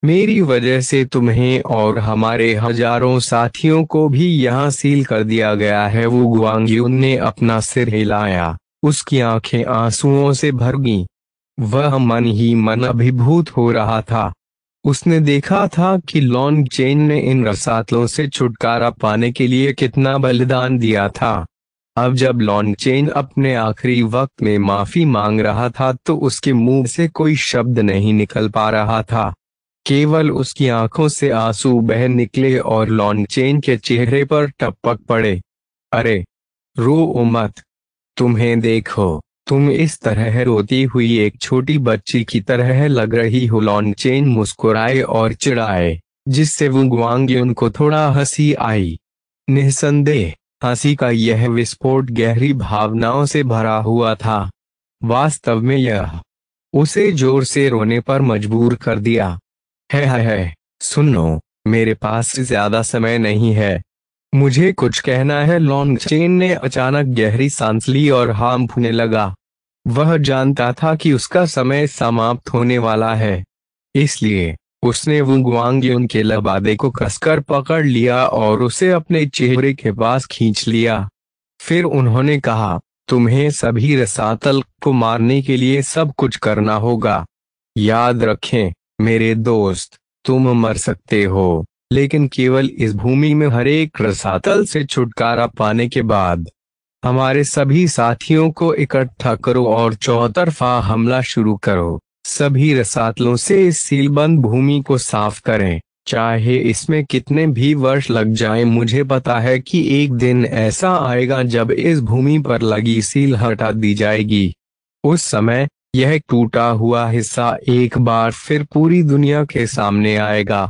मेरी वजह से तुम्हें और हमारे हजारों साथियों को भी यहाँ सील कर दिया गया है। वो गुआंग्युन ने अपना सिर हिलाया, उसकी आंखें आंसुओं से भर गईं। वह मन ही मन अभिभूत हो रहा था। उसने देखा था कि लॉन्ग चेन ने इन रसातलों से छुटकारा पाने के लिए कितना बलिदान दिया था। अब जब लॉन्ग चेन अपने आखिरी वक्त में माफी मांग रहा था तो उसके मुंह से कोई शब्द नहीं निकल पा रहा था। केवल उसकी आंखों से आंसू बह निकले और लॉन्ग चेन के चेहरे पर टपक पड़े। अरे, रो मत। तुम्हें देखो, तुम इस तरह रोती हुई एक छोटी बच्ची की तरह लग रही हो। लॉन्ग चेन मुस्कुराए और चिढ़ाए, जिससे वो गुआंग्युन को थोड़ा हंसी आई। निस्संदेह, हंसी का यह विस्फोट गहरी भावनाओं से भरा हुआ था। वास्तव में यह उसे जोर से रोने पर मजबूर कर दिया। है, सुनो, मेरे पास ज्यादा समय नहीं है, मुझे कुछ कहना है। लॉन्ग चेन ने अचानक गहरी सांस ली और हांफने लगा। वह जानता था कि उसका समय समाप्त होने वाला है, इसलिए उसने वो गुआंग्युन के लबादे को कसकर पकड़ लिया और उसे अपने चेहरे के पास खींच लिया। फिर उन्होंने कहा, तुम्हें सभी रसातल को मारने के लिए सब कुछ करना होगा। याद रखें मेरे दोस्त, तुम मर सकते हो, लेकिन केवल इस भूमि में हर एक रसातल से छुटकारा पाने के बाद। हमारे सभी साथियों को इकट्ठा करो और चौतरफा हमला शुरू करो। सभी रसातलों से इस सीलबंद भूमि को साफ करें, चाहे इसमें कितने भी वर्ष लग जाएं। मुझे पता है कि एक दिन ऐसा आएगा जब इस भूमि पर लगी सील हटा दी जाएगी। उस समय यह टूटा हुआ हिस्सा एक बार फिर पूरी दुनिया के सामने आएगा।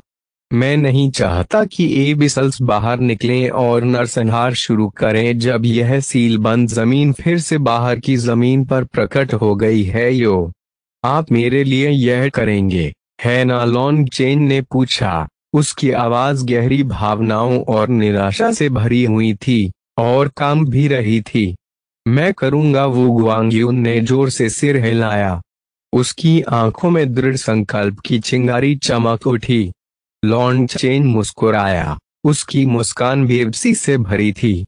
मैं नहीं चाहता कि एबिसल्स बाहर निकलें और नरसंहार शुरू करें जब यह सीलबंद जमीन फिर से बाहर की जमीन पर प्रकट हो गई है। आप मेरे लिए यह करेंगे, है ना? लॉन्ग चेन ने पूछा। उसकी आवाज गहरी भावनाओं और निराशा से भरी हुई थी और काम भी रही थी। मैं करूंगा, वो गुआंग्युन ने जोर से सिर हिलाया। उसकी आंखों में दृढ़ संकल्प की चिंगारी चमक उठी। लॉन्ग चेन मुस्कुराया, उसकी मुस्कान बेबसी से भरी थी।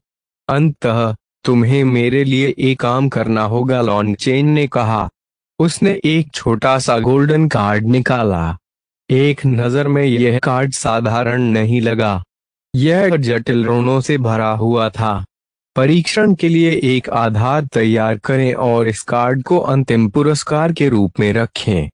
अंततः तुम्हें मेरे लिए एक काम करना होगा, लॉन्ग चेन ने कहा। उसने एक छोटा सा गोल्डन कार्ड निकाला। एक नजर में यह कार्ड साधारण नहीं लगा, यह जटिल ऋणों से भरा हुआ था। परीक्षण के लिए एक आधार तैयार करें और इस कार्ड को अंतिम पुरस्कार के रूप में रखें।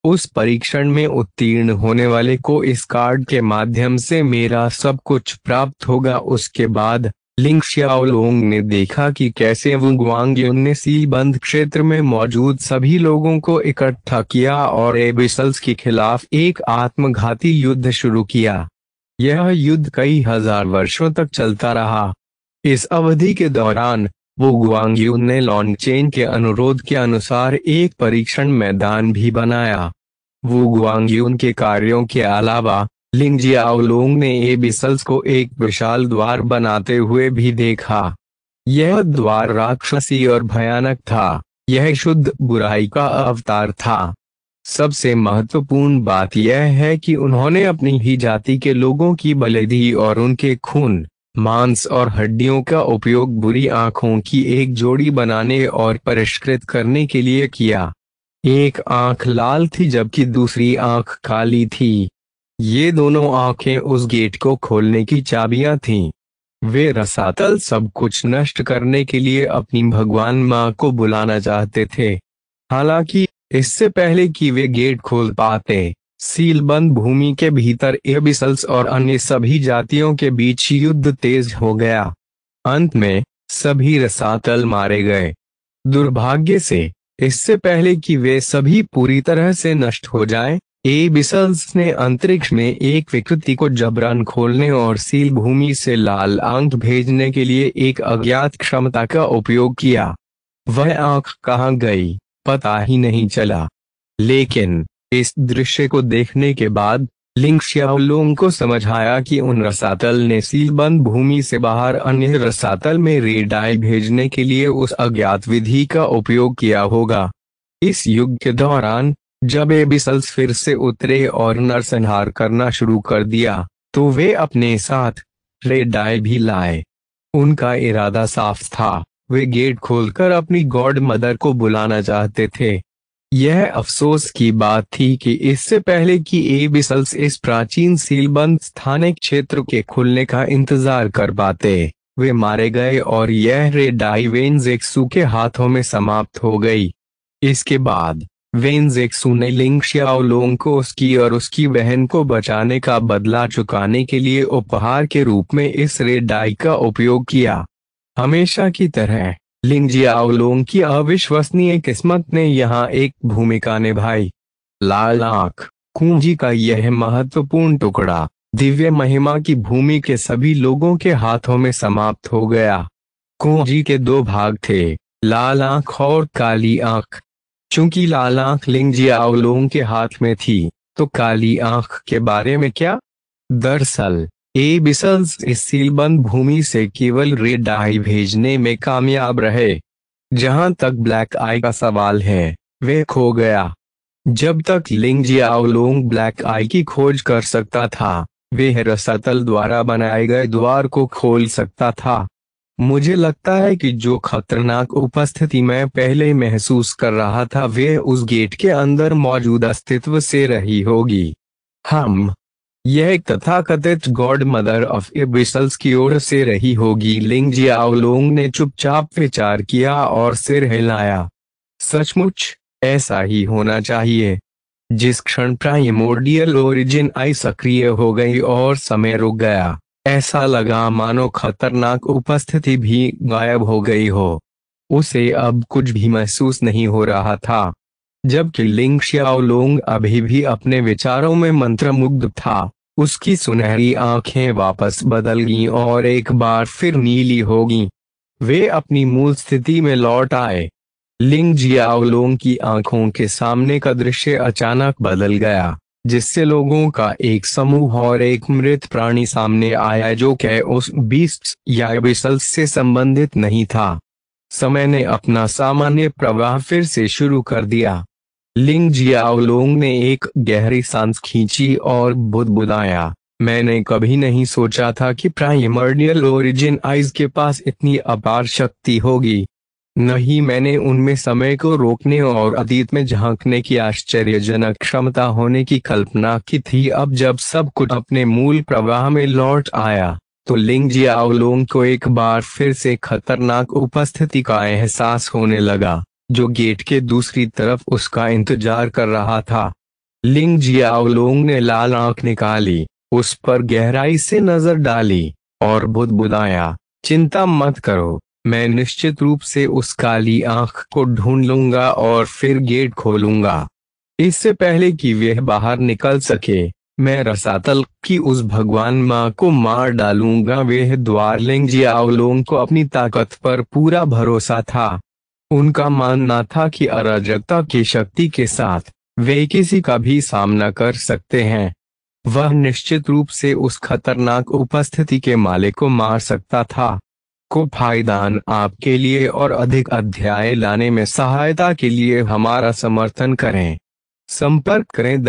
उस परीक्षण में उत्तीर्ण होने वाले को इस कार्ड के माध्यम से मेरा सब कुछ प्राप्त होगा। उसके बाद लिंग शियाओलोंग ने देखा कि कैसे वो गुआंग्युन ने सीलबंद क्षेत्र में मौजूद सभी लोगों को इकट्ठा किया और एबिसल्स के खिलाफ एक आत्मघाती युद्ध शुरू किया। यह युद्ध कई हजार वर्षों तक चलता रहा। इस अवधि के दौरान वो गुआंग्युन ने लॉन्ग चेन के अनुरोध के अनुसार एक परीक्षण मैदान भी बनाया। वो गुआंग्युन के कार्यों के अलावा लिंग जियाओलोंग ने एबिसल्स को एक विशाल द्वार बनाते हुए भी देखा। यह द्वार राक्षसी और भयानक था, यह शुद्ध बुराई का अवतार था। सबसे महत्वपूर्ण बात यह है कि उन्होंने अपनी ही जाति के लोगों की बलि दी और उनके खून, मांस और हड्डियों का उपयोग बुरी आंखों की एक जोड़ी बनाने और परिष्कृत करने के लिए किया। एक आंख लाल थी जबकि दूसरी आंख काली थी। ये दोनों आंखें उस गेट को खोलने की चाबियां थीं। वे रसातल सब कुछ नष्ट करने के लिए अपनी भगवान मां को बुलाना चाहते थे। हालांकि इससे पहले कि वे गेट खोल पाते, सीलबंद भूमि के भीतर एबिसल्स और अन्य सभी जातियों के बीच युद्ध तेज हो गया। अंत में सभी रसातल मारे गए। दुर्भाग्य से इससे पहले कि वे सभी पूरी तरह से नष्ट हो जाएं, एबिसल्स ने अंतरिक्ष में एक विकृति को जबरन खोलने और सील भूमि से लाल आंख भेजने के लिए एक अज्ञात क्षमता का उपयोग किया। वह आंख कहाँ गई पता ही नहीं चला। लेकिन इस दृश्य को देखने के बाद लिंग शियाओलोंग को समझ आया कि उन रसातल ने सीलबंद भूमि से बाहर अन्य रसातल में रेडाई भेजने के लिए उस अज्ञात विधि का उपयोग किया होगा। इस युग के दौरान जब एबिसल्स फिर से उतरे और नरसंहार करना शुरू कर दिया, तो वे अपने साथ रेड आई भी लाए। उनका इरादा साफ था, वे गेट खोलकर अपनी गॉड मदर को बुलाना चाहते थे। यह अफसोस की बात थी कि इससे पहले कि एबिसल्स इस प्राचीन सीलबंद स्थानिक क्षेत्र के खुलने का इंतजार कर पाते, वे मारे गए और यह रेड आई वेनजेक्सू के हाथों में समाप्त हो गई। इसके बाद वेनजेक्सू ने लिंग शियाओलोंग को उसकी और उसकी बहन को बचाने का बदला चुकाने के लिए उपहार के रूप में इस रेड आई का उपयोग किया। हमेशा की तरह लिंग जियाओलोंग की अविश्वसनीय किस्मत ने यहाँ एक भूमिका निभाई। लाल आंख कुंजी का यह महत्वपूर्ण टुकड़ा दिव्य महिमा की भूमि के सभी लोगों के हाथों में समाप्त हो गया। कुंजी के दो भाग थे, लाल आंख और काली आंख। चूंकि लाल आंख लिंग जियाओलोंग के हाथ में थी, तो काली आंख के बारे में क्या? दरअसल एबिसल्स इस सीलबंद भूमि से केवल रेड आई भेजने में कामयाब रहे। जहां तक ब्लैक आई का सवाल है, वे खो गया। जब तक लिंग जियाओलोंग ब्लैक आई की खोज कर सकता था, वे रसातल द्वारा बनाए गए द्वार को खोल सकता था। मुझे लगता है कि जो खतरनाक उपस्थिति मैं पहले महसूस कर रहा था, वे उस गेट के अंदर मौजूद अस्तित्व से रही होगी। यह एक तथाकथित गॉड मदर ऑफ एबिसल्स की ओर से रही होगी। लिंग जियाओलोंग ने चुपचाप विचार किया और सिर हिलाया। सचमुच ऐसा ही होना चाहिए। जिस क्षण प्राइमोर्डियल ओरिजिन आई सक्रिय हो गई और समय रुक गया, ऐसा लगा मानो खतरनाक उपस्थिति भी गायब हो गई हो। उसे अब कुछ भी महसूस नहीं हो रहा था। जबकि लिंग शियाओलोंग अभी भी अपने विचारों में मंत्रमुग्ध था, उसकी सुनहरी आंखें वापस बदल गईं और एक बार फिर नीली हो गईं। वे अपनी मूल स्थिति में लौट आए। लिंग जियाओलोंग की आंखों के सामने का दृश्य अचानक बदल गया, जिससे लोगों का एक समूह और एक मृत प्राणी सामने आया जो कैओस बीस्ट्स या एबिसल्स से संबंधित नहीं था। समय ने अपना सामान्य प्रवाह फिर से शुरू कर दिया। लिंग जियाओलोंग ने एक गहरी सांस खींची और बुदबुदाया, मैंने कभी नहीं सोचा था कि प्राइमर्डियल ओरिजिन आइज के पास इतनी अपार शक्ति होगी। नहीं, मैंने उनमें समय को रोकने और अतीत में झांकने की आश्चर्यजनक क्षमता होने की कल्पना की थी। अब जब सब कुछ अपने मूल प्रवाह में लौट आया, तो लिंग जियाओलोंग को एक बार फिर से खतरनाक उपस्थिति का एहसास होने लगा, जो गेट के दूसरी तरफ उसका इंतजार कर रहा था। लिंग जियाओलोंग ने लाल आंख निकाली, उस पर गहराई से नजर डाली और बुदबुदाया, चिंता मत करो, मैं निश्चित रूप से उस काली आंख को ढूंढ लूंगा और फिर गेट खोलूंगा। इससे पहले कि वह बाहर निकल सके, मैं रसातल की उस भगवान माँ को मार डालूंगा। वह द्वार लिंग जियाओलोंग को अपनी ताकत पर पूरा भरोसा था। उनका मानना था कि अराजकता की शक्ति के साथ वे किसी का भी सामना कर सकते हैं। वह निश्चित रूप से उस खतरनाक उपस्थिति के मालिक को मार सकता था। को फायदान आपके लिए और अधिक अध्याय लाने में सहायता के लिए हमारा समर्थन करें। संपर्क करें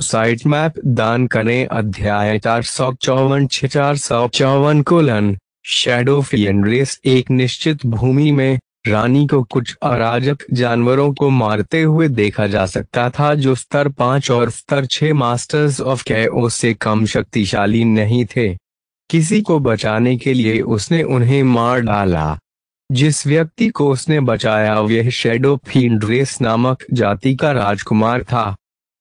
_साइट मैप दान करें। अध्याय 454 शैडो फिएंड्रेस। एक निश्चित भूमि में रानी को कुछ अराजक जानवरों को मारते हुए देखा जा सकता था, जो स्तर 5 और स्तर 6 मास्टर्स ऑफ कैओस से कम शक्तिशाली नहीं थे। किसी को बचाने के लिए उसने उन्हें मार डाला। जिस व्यक्ति को उसने बचाया वह शैडो फिएंड्रेस नामक जाति का राजकुमार था।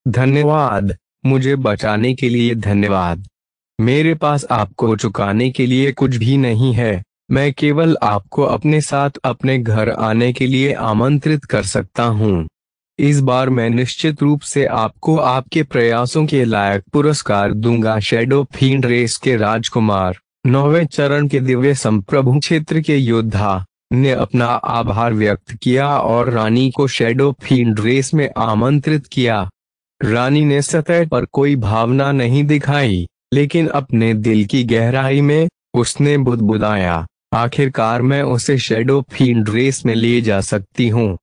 धन्यवाद, मुझे बचाने के लिए धन्यवाद। मेरे पास आपको चुकाने के लिए कुछ भी नहीं है। मैं केवल आपको अपने साथ अपने घर आने के लिए आमंत्रित कर सकता हूँ। इस बार मैं निश्चित रूप से आपको आपके प्रयासों के लायक पुरस्कार दूंगा। शैडो फिएंड्रेस के राजकुमार 9वें चरण के दिव्य संप्रभु क्षेत्र के योद्धा ने अपना आभार व्यक्त किया और रानी को शैडो फिएंड्रेस में आमंत्रित किया। रानी ने सतह पर कोई भावना नहीं दिखाई, लेकिन अपने दिल की गहराई में उसने बुदबुदाया, आखिरकार मैं उसे शैडो फिएंड्रेस में ले जा सकती हूँ।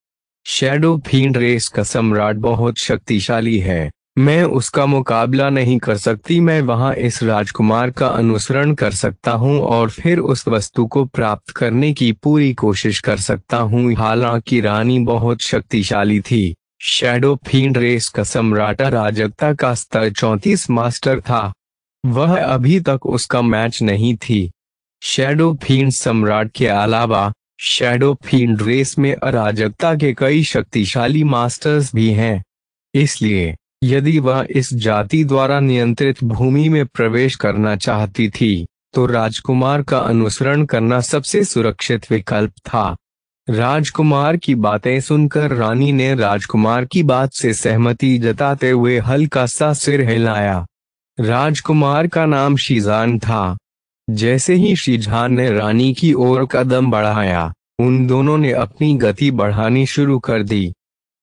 शैडो फील्ड रेस का सम्राट बहुत शक्तिशाली है, मैं उसका मुकाबला नहीं कर सकती। मैं वहां इस राजकुमार का अनुसरण कर सकता हूं और फिर उस वस्तु को प्राप्त करने की पूरी कोशिश कर सकता हूं। हालांकि रानी बहुत शक्तिशाली थी। शैडो फील्ड रेस का सम्राट अराजकता का स्तर 34 मास्टर था। वह अभी तक उसका मैच नहीं थी। शैडो फील्ड सम्राट के अलावा शैडो फील्ड रेस में अराजकता के कई शक्तिशाली मास्टर्स भी हैं। इसलिए यदि वह इस जाति द्वारा नियंत्रित भूमि में प्रवेश करना चाहती थी तो राजकुमार का अनुसरण करना सबसे सुरक्षित विकल्प था। राजकुमार की बातें सुनकर रानी ने राजकुमार की बात से सहमति जताते हुए हल्का सा सिर हिलाया। राजकुमार का नाम शीजान था। जैसे ही शीजान ने रानी की ओर कदम बढ़ाया, उन दोनों ने अपनी गति बढ़ानी शुरू कर दी।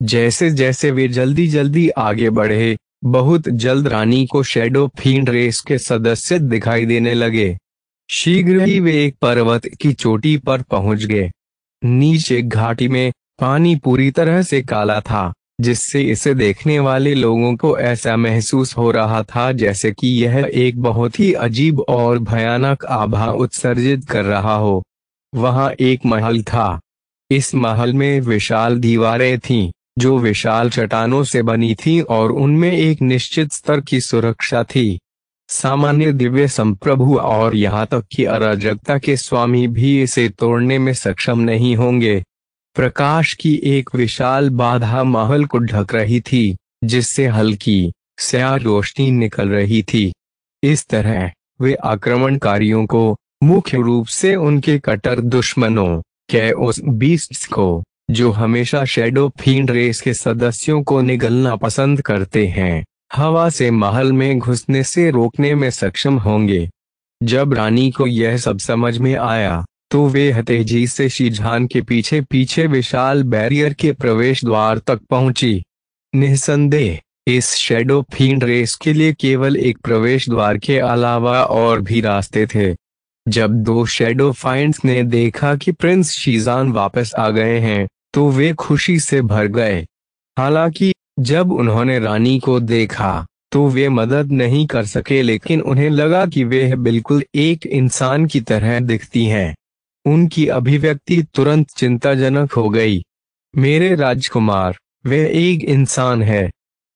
जैसे जैसे वे जल्दी जल्दी आगे बढ़े, बहुत जल्द रानी को शैडो फील्ड रेस के सदस्य दिखाई देने लगे। शीघ्र ही वे एक पर्वत की चोटी पर पहुंच गए। नीचे घाटी में पानी पूरी तरह से काला था, जिससे इसे देखने वाले लोगों को ऐसा महसूस हो रहा था जैसे कि यह एक बहुत ही अजीब और भयानक आभा उत्सर्जित कर रहा हो। वहां एक महल था। इस महल में विशाल दीवारें थीं, जो विशाल चट्टानों से बनी थीं और उनमें एक निश्चित स्तर की सुरक्षा थी। सामान्य दिव्य संप्रभु और यहाँ तक कि अराजकता के स्वामी भी इसे तोड़ने में सक्षम नहीं होंगे। प्रकाश की एक विशाल बाधा महल को ढक रही थी, जिससे हल्की स्याह रोशनी निकल रही थी। इस तरह वे आक्रमणकारियों को, मुख्य रूप से उनके कट्टर दुश्मनों कैओस बीस्ट्स को, जो हमेशा शैडो फील्ड रेस के सदस्यों को निगलना पसंद करते हैं, हवा से महल में घुसने से रोकने में सक्षम होंगे। जब रानी को यह सब समझ में आया तो वे तेजी से शीजान के पीछे पीछे विशाल बैरियर के प्रवेश द्वार तक पहुंची। निस्संदेह इस शैडो फील्ड रेस के लिए केवल एक प्रवेश द्वार के अलावा और भी रास्ते थे। जब दो शैडो फाइंड्स ने देखा कि प्रिंस शीजान वापस आ गए हैं तो वे खुशी से भर गए। हालांकि जब उन्होंने रानी को देखा तो वे मदद नहीं कर सके, लेकिन उन्हें लगा कि वे बिल्कुल एक इंसान की तरह दिखती हैं। उनकी अभिव्यक्ति तुरंत चिंताजनक हो गई। मेरे राजकुमार, वे एक इंसान है।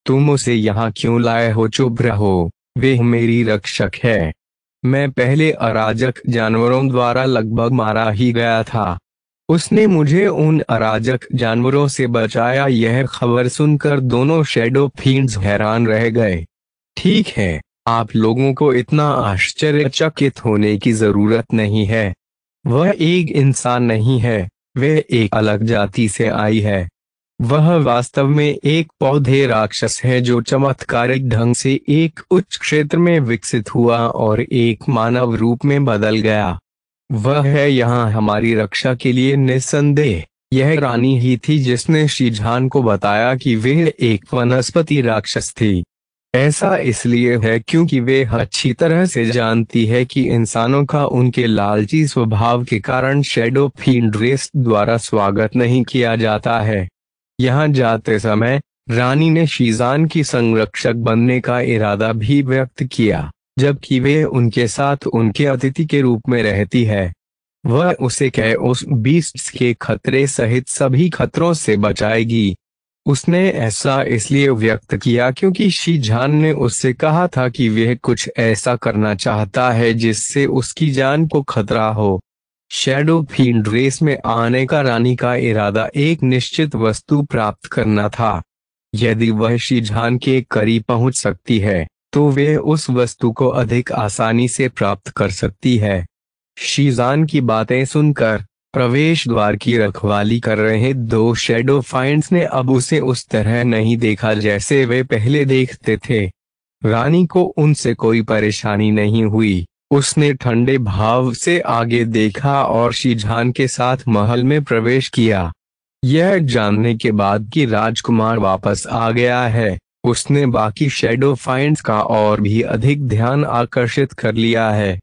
तुम उसे यहाँ क्यों लाए हो? चुप रहो, वे मेरी रक्षक है। मैं पहले अराजक जानवरों द्वारा लगभग मारा ही गया था। उसने मुझे उन अराजक जानवरों से बचाया। यह खबर सुनकर दोनों शैडो फील्ड्स हैरान रह गए। ठीक है, आप लोगों को इतना आश्चर्यचकित होने की जरूरत नहीं है। वह एक इंसान नहीं है, वह एक अलग जाति से आई है। वह वास्तव में एक पौधे राक्षस है जो चमत्कारिक ढंग से एक उच्च क्षेत्र में विकसित हुआ और एक मानव रूप में बदल गया। वह है यहाँ हमारी रक्षा के लिए। निस्संदेह यह रानी ही थी जिसने शीजान को बताया कि वह एक वनस्पति राक्षस थी। ऐसा इसलिए है क्योंकि वे अच्छी तरह से जानती है कि इंसानों का उनके लालची स्वभाव के कारण शैडो फील्ड रेस द्वारा स्वागत नहीं किया जाता है। यहाँ जाते समय रानी ने शीजान की संरक्षक बनने का इरादा भी व्यक्त किया, जबकि वे उनके साथ उनके अतिथि के रूप में रहती है। वह उसे कैओस बीस्ट्स के खतरे सहित सभी खतरों से बचाएगी। उसने ऐसा इसलिए व्यक्त किया क्योंकि शीजान ने उससे कहा था कि वह कुछ ऐसा करना चाहता है जिससे उसकी जान को खतरा हो। शैडो फील्ड रेस में आने का रानी का इरादा एक निश्चित वस्तु प्राप्त करना था। यदि वह शीजान के करीब पहुंच सकती है तो वे उस वस्तु को अधिक आसानी से प्राप्त कर सकती है। शीजान की बातें सुनकर प्रवेश द्वार की रखवाली कर रहे दो शैडो फाइंड्स ने अब उसे उस तरह नहीं देखा जैसे वे पहले देखते थे। रानी को उनसे कोई परेशानी नहीं हुई। उसने ठंडे भाव से आगे देखा और शीजान के साथ महल में प्रवेश किया। यह जानने के बाद कि राजकुमार वापस आ गया है, उसने बाकी शैडो फाइंड्स का और भी अधिक ध्यान आकर्षित कर लिया है।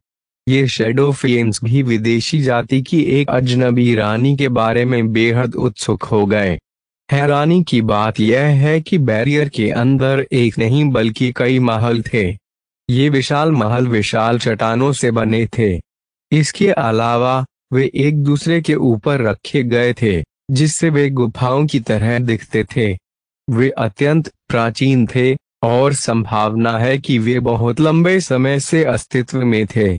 ये शैडो फाइंड्स भी विदेशी जाति की एक अजनबी रानी के बारे में बेहद उत्सुक हो गए। हैरानी की बात यह है कि बैरियर के अंदर एक नहीं बल्कि कई महल थे। ये विशाल महल विशाल चट्टानों से बने थे। इसके अलावा वे एक दूसरे के ऊपर रखे गए थे, जिससे वे गुफाओं की तरह दिखते थे। वे अत्यंत प्राचीन थे और संभावना है कि वे बहुत लंबे समय से अस्तित्व में थे।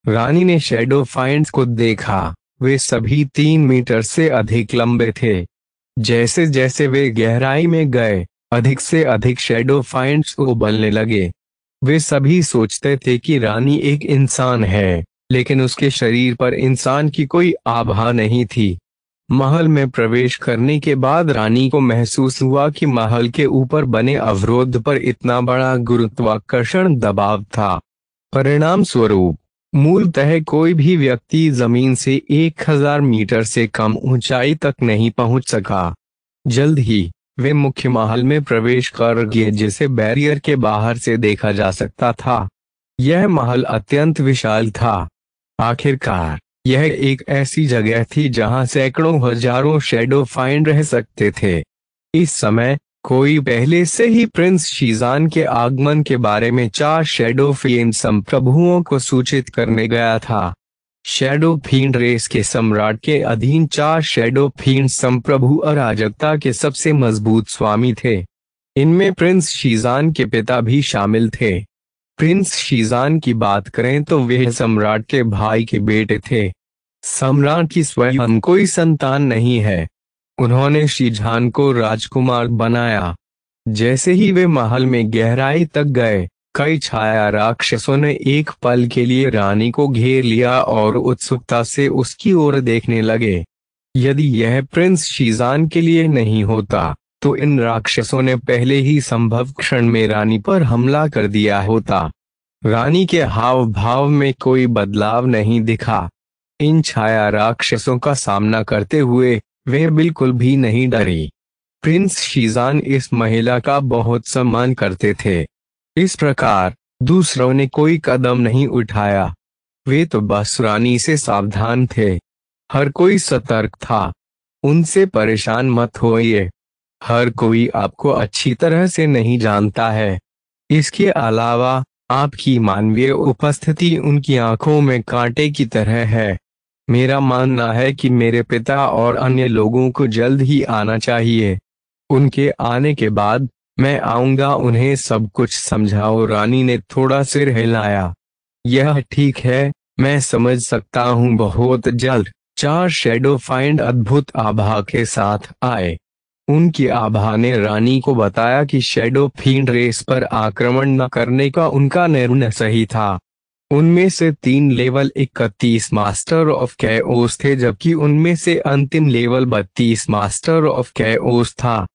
रानी ने शैडो फाइंड्स को देखा। वे सभी 3 मीटर से अधिक लंबे थे। जैसे जैसे वे गहराई में गए, अधिक से अधिक शैडो फाइंड्स उबलने लगे। वे सभी सोचते थे कि रानी एक इंसान है, लेकिन उसके शरीर पर इंसान की कोई आभा नहीं थी। महल में प्रवेश करने के बाद रानी को महसूस हुआ कि महल के ऊपर बने अवरोध पर इतना बड़ा गुरुत्वाकर्षण दबाव था। परिणाम स्वरूप मूलतः कोई भी व्यक्ति जमीन से 1000 मीटर से कम ऊंचाई तक नहीं पहुंच सका। जल्द ही वे मुख्य महल में प्रवेश कर गए, जिसे बैरियर के बाहर से देखा जा सकता था। यह महल अत्यंत विशाल था। आखिरकार यह एक ऐसी जगह थी जहां सैकड़ों हजारों शैडो फाइंड रह सकते थे। इस समय कोई पहले से ही प्रिंस शीजान के आगमन के बारे में 4 शैडो फील्ड संप्रभुओं को सूचित करने गया था। शैडो फील्ड रेस के सम्राट के अधीन 4 शैडो फील्ड संप्रभु अराजकता के सबसे मजबूत स्वामी थे। इनमें प्रिंस शीजान के पिता भी शामिल थे। प्रिंस शीजान की बात करें तो वे सम्राट के भाई के बेटे थे। सम्राट की स्वयं कोई संतान नहीं है। उन्होंने शीजान को राजकुमार बनाया। जैसे ही वे महल में गहराई तक गए, कई छाया राक्षसों ने एक पल के लिए रानी को घेर लिया और उत्सुकता से उसकी ओर देखने लगे। यदि यह प्रिंस शीजान के लिए नहीं होता, तो इन राक्षसों ने पहले ही संभव क्षण में रानी पर हमला कर दिया होता। रानी के हाव भाव में कोई बदलाव नहीं दिखा। इन छाया राक्षसों का सामना करते हुए वे बिल्कुल भी नहीं डरी। प्रिंस शीजान इस महिला का बहुत सम्मान करते थे। इस प्रकार दूसरों ने कोई कदम नहीं उठाया। वे तो बस रानी से सावधान थे। हर कोई सतर्क था। उनसे परेशान मत होइए। हर कोई आपको अच्छी तरह से नहीं जानता है। इसके अलावा आपकी मानवीय उपस्थिति उनकी आंखों में कांटे की तरह है। मेरा मानना है कि मेरे पिता और अन्य लोगों को जल्द ही आना चाहिए। उनके आने के बाद मैं आऊंगा, उन्हें सब कुछ समझाओ। रानी ने थोड़ा सिर हिलाया। यह ठीक है, मैं समझ सकता हूँ। बहुत जल्द 4 शैडो फाइंड अद्भुत आभा के साथ आए। उनकी आभा ने रानी को बताया कि शैडो फील्ड रेस पर आक्रमण न करने का उनका निर्णय सही था। उनमें से 3 लेवल 31 मास्टर ऑफ कैओस थे, जबकि उनमें से अंतिम लेवल 32 मास्टर ऑफ कैओस था।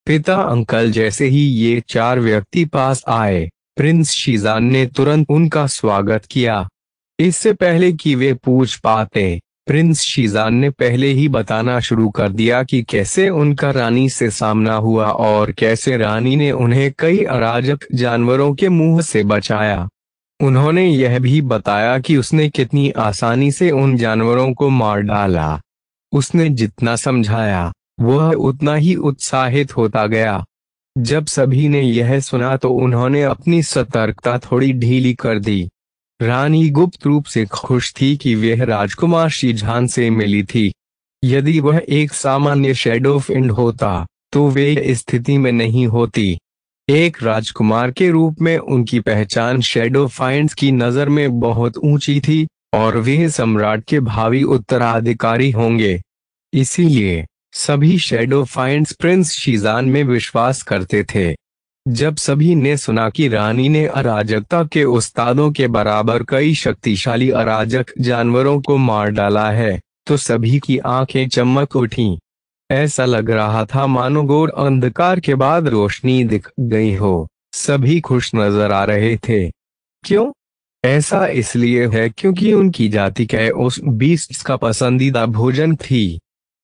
पिता अंकल जैसे ही ये 4 व्यक्ति पास आए, प्रिंस शीजान ने तुरंत उनका स्वागत किया। इससे पहले कि वे पूछ पाते, प्रिंस शीजान ने पहले ही बताना शुरू कर दिया कि कैसे उनका रानी से सामना हुआ और कैसे रानी ने उन्हें कई अराजक जानवरों के मुंह से बचाया। उन्होंने यह भी बताया कि उसने कितनी आसानी से उन जानवरों को मार डाला। उसने जितना समझाया, वह उतना ही उत्साहित होता गया। जब सभी ने यह सुना तो उन्होंने अपनी सतर्कता थोड़ी ढीली कर दी। रानी गुप्त रूप से खुश थी कि वह राजकुमार शीजान से मिली थी। यदि वह एक सामान्य शैडो फाइंड होता, तो वे इस स्थिति में नहीं होती। एक राजकुमार के रूप में उनकी पहचान शैडो फाइंड्स की नजर में बहुत ऊंची थी और वे सम्राट के भावी उत्तराधिकारी होंगे। इसीलिए सभी शैडो फाइंड्स प्रिंस शीजान में विश्वास करते थे। जब सभी ने सुना कि रानी ने अराजकता के उस्तादों के बराबर कई शक्तिशाली अराजक जानवरों को मार डाला है, तो सभी की आंखें चमक उठीं। ऐसा लग रहा था मानो घोर अंधकार के बाद रोशनी दिख गई हो। सभी खुश नजर आ रहे थे। क्यों? ऐसा इसलिए है क्योंकि उनकी जाति कैओस बीस्ट्स का पसंदीदा भोजन थी।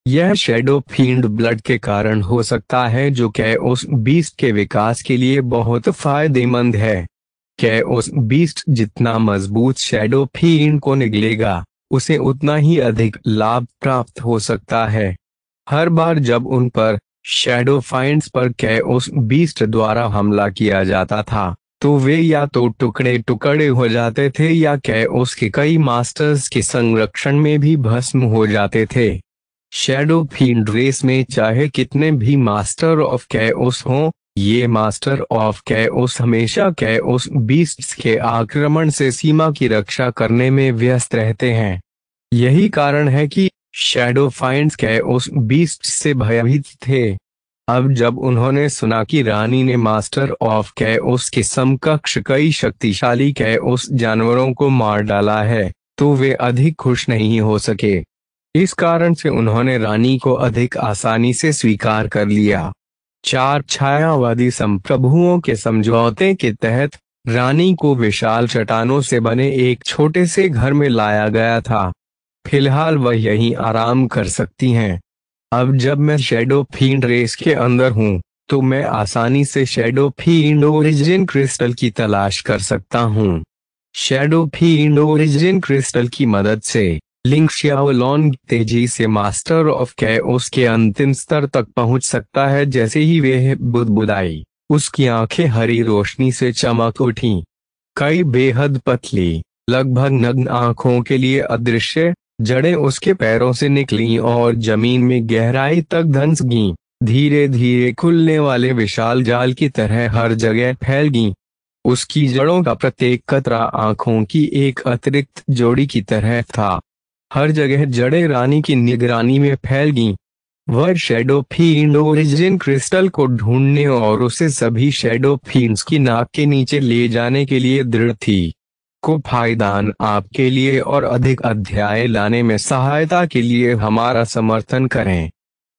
यह शैडो फील्ड ब्लड के कारण हो सकता है, जो कैओस बीस्ट के विकास के लिए बहुत फायदेमंद है। कैओस बीस्ट जितना मजबूत शैडो फील्ड को निगलेगा, उसे उतना ही अधिक लाभ प्राप्त हो सकता है। हर बार जब उन पर शैडो फाइंड्स पर कैओस बीस्ट द्वारा हमला किया जाता था तो वे या तो टुकड़े टुकड़े हो जाते थे या कैओस के कई मास्टर्स के संरक्षण में भी भस्म हो जाते थे। शैडो फील्ड रेस में चाहे कितने भी मास्टर ऑफ कैओस हों, ये मास्टर ऑफ कैओस हमेशा कैओस बीस्ट्स के आक्रमण से सीमा की रक्षा करने में व्यस्त रहते हैं। यही कारण है कि शैडो फाइंड्स कैओस बीस्ट्स से भयभीत थे। अब जब उन्होंने सुना कि रानी ने मास्टर ऑफ कैओस के समकक्ष कई शक्तिशाली कैओस जानवरों को मार डाला है, तो वे अधिक खुश नहीं हो सके। इस कारण से उन्होंने रानी को अधिक आसानी से स्वीकार कर लिया। 4 छायावादी संप्रभुओं के समझौते के तहत रानी को विशाल चट्टानों से बने एक छोटे से घर में लाया गया था। फिलहाल वह यहीं आराम कर सकती हैं। अब जब मैं शैडो फील्ड रेस के अंदर हूँ, तो मैं आसानी से शैडो फील्ड ओरिजिन क्रिस्टल की तलाश कर सकता हूँ। शैडो फील्ड ओरिजिन क्रिस्टल की मदद से लिंग शाओलोंग तेजी से मास्टर ऑफ कैओस के अंतिम स्तर तक पहुंच सकता है। जैसे ही वह बुदबुदाई, उसकी आंखें हरी रोशनी से चमक उठीं। कई बेहद पतली, लगभग नग्न आंखों के लिए अदृश्य जड़ें उसके पैरों से निकलीं और जमीन में गहराई तक धंस गईं, धीरे धीरे खुलने वाले विशाल जाल की तरह हर जगह फैल गईं। उसकी जड़ों का प्रत्येक कतरा आंखों की एक अतिरिक्त जोड़ी की तरह था। हर जगह जड़ें रानी की निगरानी में फैल गईं। वह शैडो फील्ड ओरिजिन क्रिस्टल को ढूंढने और उसे सभी शैडो फील्ड्स की नाक के नीचे ले जाने के लिए दृढ़ थी। को फायदान आपके लिए और अधिक अध्याय लाने में सहायता के लिए हमारा समर्थन करें।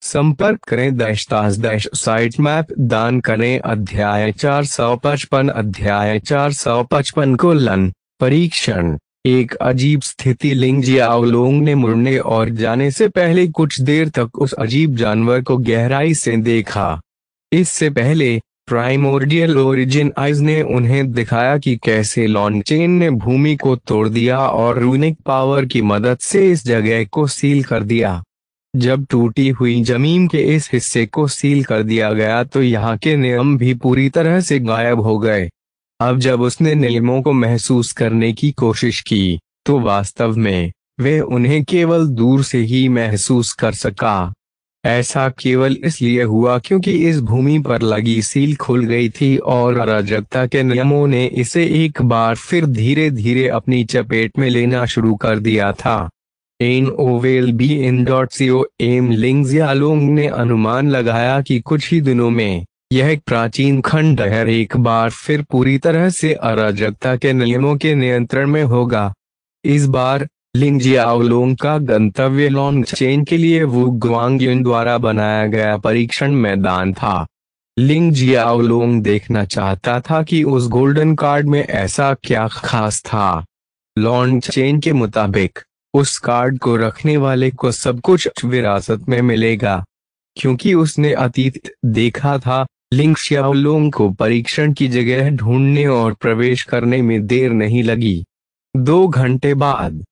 संपर्क करें -- मैप दान करें। अध्याय 455 परीक्षण। एक अजीब स्थिति। लिंग जियाओलोंग ने मुड़ने और जाने से पहले कुछ देर तक उस अजीब जानवर को गहराई से देखा। इससे पहले प्राइमोर्डियल ओरिजिन आइज ने उन्हें दिखाया कि कैसे लॉन्गचेन ने भूमि को तोड़ दिया और रूनिक पावर की मदद से इस जगह को सील कर दिया। जब टूटी हुई जमीन के इस हिस्से को सील कर दिया गया तो यहाँ के नियम भी पूरी तरह से गायब हो गए। अब जब उसने नियमों को महसूस करने की कोशिश की, तो वास्तव में वे उन्हें केवल दूर से ही महसूस कर सका। ऐसा केवल इसलिए हुआ क्योंकि इस भूमि पर लगी सील खुल गई थी और अराजकता के नियमों ने इसे एक बार फिर धीरे धीरे अपनी चपेट में लेना शुरू कर दिया था। NOVLBN.COM लिंग जियाओलोंग ने अनुमान लगाया कि कुछ ही दिनों में यह प्राचीन खंडहर एक बार फिर पूरी तरह से अराजकता के नियमों के नियंत्रण में होगा। इस बार लिंग जियाओलोंग का गंतव्य लॉन्गचेन के लिए वू गुआंगयुन द्वारा बनाया गया परीक्षण मैदान था। लिंग जियाओलोंग देखना चाहता था कि उस गोल्डन कार्ड में ऐसा क्या खास था। लॉन्गचेन के मुताबिक उस कार्ड को रखने वाले को सब कुछ विरासत में मिलेगा। क्योंकि उसने अतीत देखा था, लिंग शाओलोंग को परीक्षण की जगह ढूंढने और प्रवेश करने में देर नहीं लगी। 2 घंटे बाद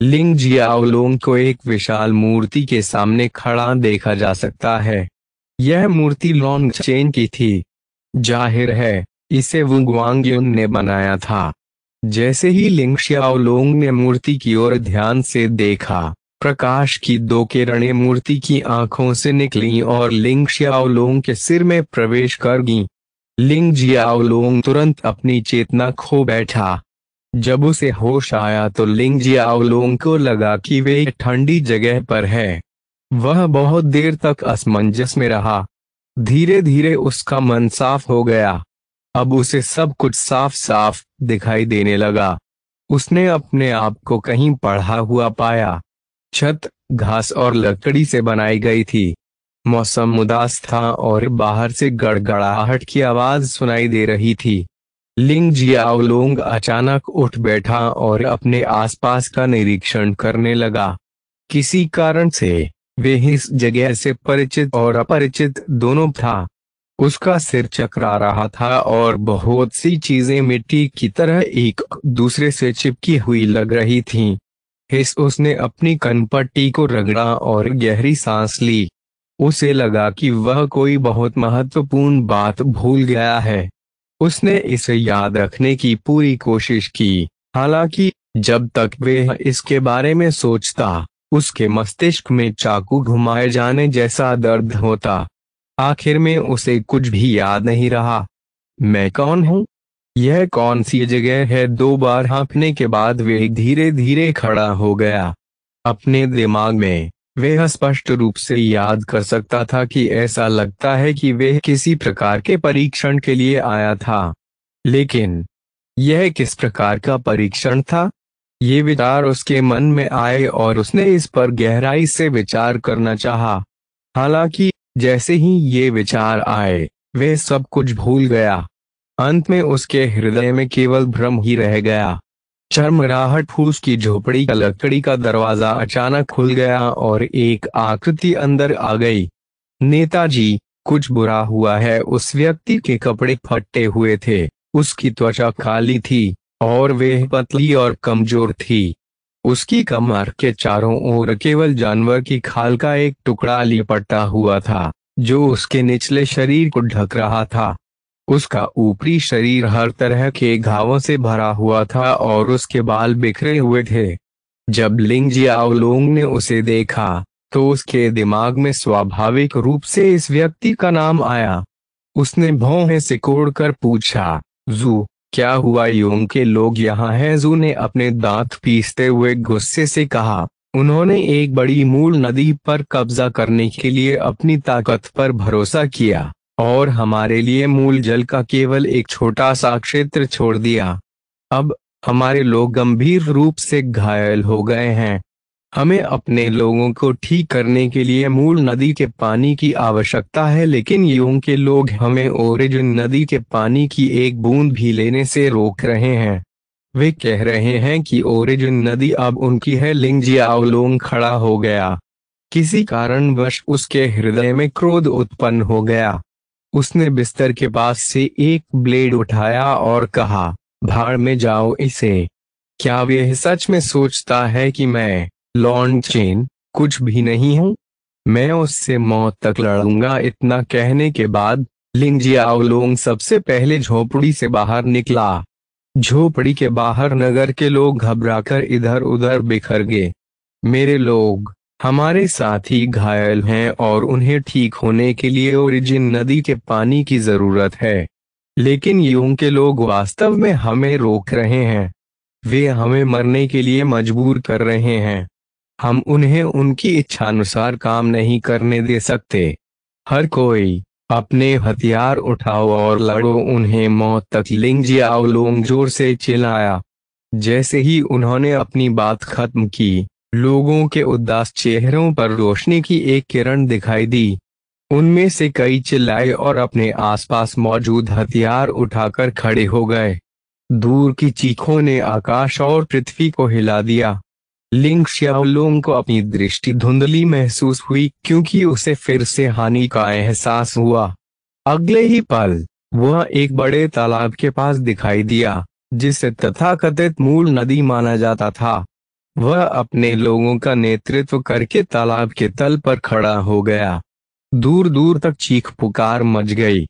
लिंग जियाओलोंग को एक विशाल मूर्ति के सामने खड़ा देखा जा सकता है। यह मूर्ति लॉन्गचेन की थी। जाहिर है इसे वू गुआंगयुन ने बनाया था। जैसे ही लिंग शाओलोंग ने मूर्ति की ओर ध्यान से देखा, प्रकाश की 2 किरणें मूर्ति की आंखों से निकलीं और लिंग शाओलोंग के सिर में प्रवेश कर गईं। लिंग जियाओलोंग तुरंत अपनी चेतना खो बैठा। जब उसे होश आया तो लिंग जियाओलोंग को लगा कि वे एक ठंडी जगह पर है। वह बहुत देर तक असमंजस में रहा। धीरे धीरे उसका मन साफ हो गया। अब उसे सब कुछ साफ साफ दिखाई देने लगा। उसने अपने आप को कहीं पढ़ा हुआ पाया। छत घास और लकड़ी से बनाई गई थी। मौसम उदास था और बाहर से गड़गड़ाहट की आवाज सुनाई दे रही थी। लिंग जियाओलोंग अचानक उठ बैठा और अपने आसपास का निरीक्षण करने लगा। किसी कारण से वे इस जगह से परिचित और अपरिचित दोनों था। उसका सिर चकरा रहा था और बहुत सी चीजें मिट्टी की तरह एक दूसरे से चिपकी हुई लग रही थीं। उसने अपनी कनपट्टी को रगड़ा और गहरी सांस ली। उसे लगा कि वह कोई बहुत महत्वपूर्ण बात भूल गया है। उसने इसे याद रखने की पूरी कोशिश की, हालांकि जब तक वह इसके बारे में सोचता, उसके मस्तिष्क में चाकू घुमाए जाने जैसा दर्द होता। आखिर में उसे कुछ भी याद नहीं रहा। मैं कौन हूँ? यह कौन सी जगह है? 2 बार हाँफने के बाद वह धीरे धीरे खड़ा हो गया। अपने दिमाग में वह स्पष्ट रूप से याद कर सकता था कि ऐसा लगता है कि वह किसी प्रकार के परीक्षण के लिए आया था। लेकिन यह किस प्रकार का परीक्षण था? ये विचार उसके मन में आए और उसने इस पर गहराई से विचार करना चाहा। हालांकि जैसे ही ये विचार आए, वह सब कुछ भूल गया। अंत में उसके हृदय में केवल भ्रम ही रह गया। चरमराहट फूस की झोपड़ी का लकड़ी का दरवाजा अचानक खुल गया और एक आकृति अंदर आ गई। नेताजी, कुछ बुरा हुआ है। उस व्यक्ति के कपड़े फटे हुए थे, उसकी त्वचा काली थी और वह पतली और कमजोर थी। उसकी कमर के चारों ओर केवल जानवर की खाल का एक टुकड़ा लिपटा हुआ था, जो उसके निचले शरीर को ढक रहा था। उसका ऊपरी शरीर हर तरह के घावों से भरा हुआ था और उसके बाल बिखरे हुए थे। जब लिंग जियाओलोंग ने उसे देखा, तो उसके दिमाग में स्वाभाविक रूप से इस व्यक्ति का नाम आया। उसने भौहें सिकोड़कर पूछा, जू, क्या हुआ? योंग के लोग यहाँ हैं? जू ने अपने दांत पीसते हुए गुस्से से कहा। उन्होंने एक बड़ी मूल नदी पर कब्जा करने के लिए अपनी ताकत पर भरोसा किया और हमारे लिए मूल जल का केवल एक छोटा सा क्षेत्र छोड़ दिया। अब हमारे लोग गंभीर रूप से घायल हो गए हैं। हमें अपने लोगों को ठीक करने के लिए मूल नदी के पानी की आवश्यकता है, लेकिन योंग के लोग हमें ओरिजिन नदी के पानी की एक बूंद भी लेने से रोक रहे हैं। वे कह रहे हैं कि ओरिजिन नदी अब उनकी है। लिंग जियाओलोंग खड़ा हो गया। किसी कारणवश उसके हृदय में क्रोध उत्पन्न हो गया। उसने बिस्तर के पास से एक ब्लेड उठाया और कहा, भाड़ में जाओ इसे। क्या वह सच में सोचता है कि मैं लॉन्ग चेन कुछ भी नहीं हूँ? मैं उससे मौत तक लड़ूंगा। इतना कहने के बाद लिंग जियाओलोंग सबसे पहले झोपड़ी से बाहर निकला। झोपड़ी के बाहर नगर के लोग घबराकर इधर उधर बिखर गए। मेरे लोग, हमारे साथी घायल हैं और उन्हें ठीक होने के लिए ओरिजिन नदी के पानी की जरूरत है। लेकिन योंग के लोग वास्तव में हमें रोक रहे हैं। वे हमें मरने के लिए मजबूर कर रहे हैं। हम उन्हें उनकी इच्छानुसार काम नहीं करने दे सकते। हर कोई अपने हथियार उठाओ और लड़ो उन्हें मौत तक। लिंग जियाओलोंग जोर से चिल्लाया। जैसे ही उन्होंने अपनी बात खत्म की, लोगों के उदास चेहरों पर रोशनी की एक किरण दिखाई दी। उनमें से कई चिल्लाए और अपने आसपास मौजूद हथियार उठाकर खड़े हो गए। दूर की चीखों ने आकाश और पृथ्वी को हिला दिया। लिंग शियाओलोंग को अपनी दृष्टि धुंधली महसूस हुई, क्योंकि उसे फिर से हानि का एहसास हुआ। अगले ही पल वह एक बड़े तालाब के पास दिखाई दिया, जिसे तथाकथित मूल नदी माना जाता था। वह अपने लोगों का नेतृत्व करके तालाब के तल पर खड़ा हो गया। दूर दूर तक चीख पुकार मच गई।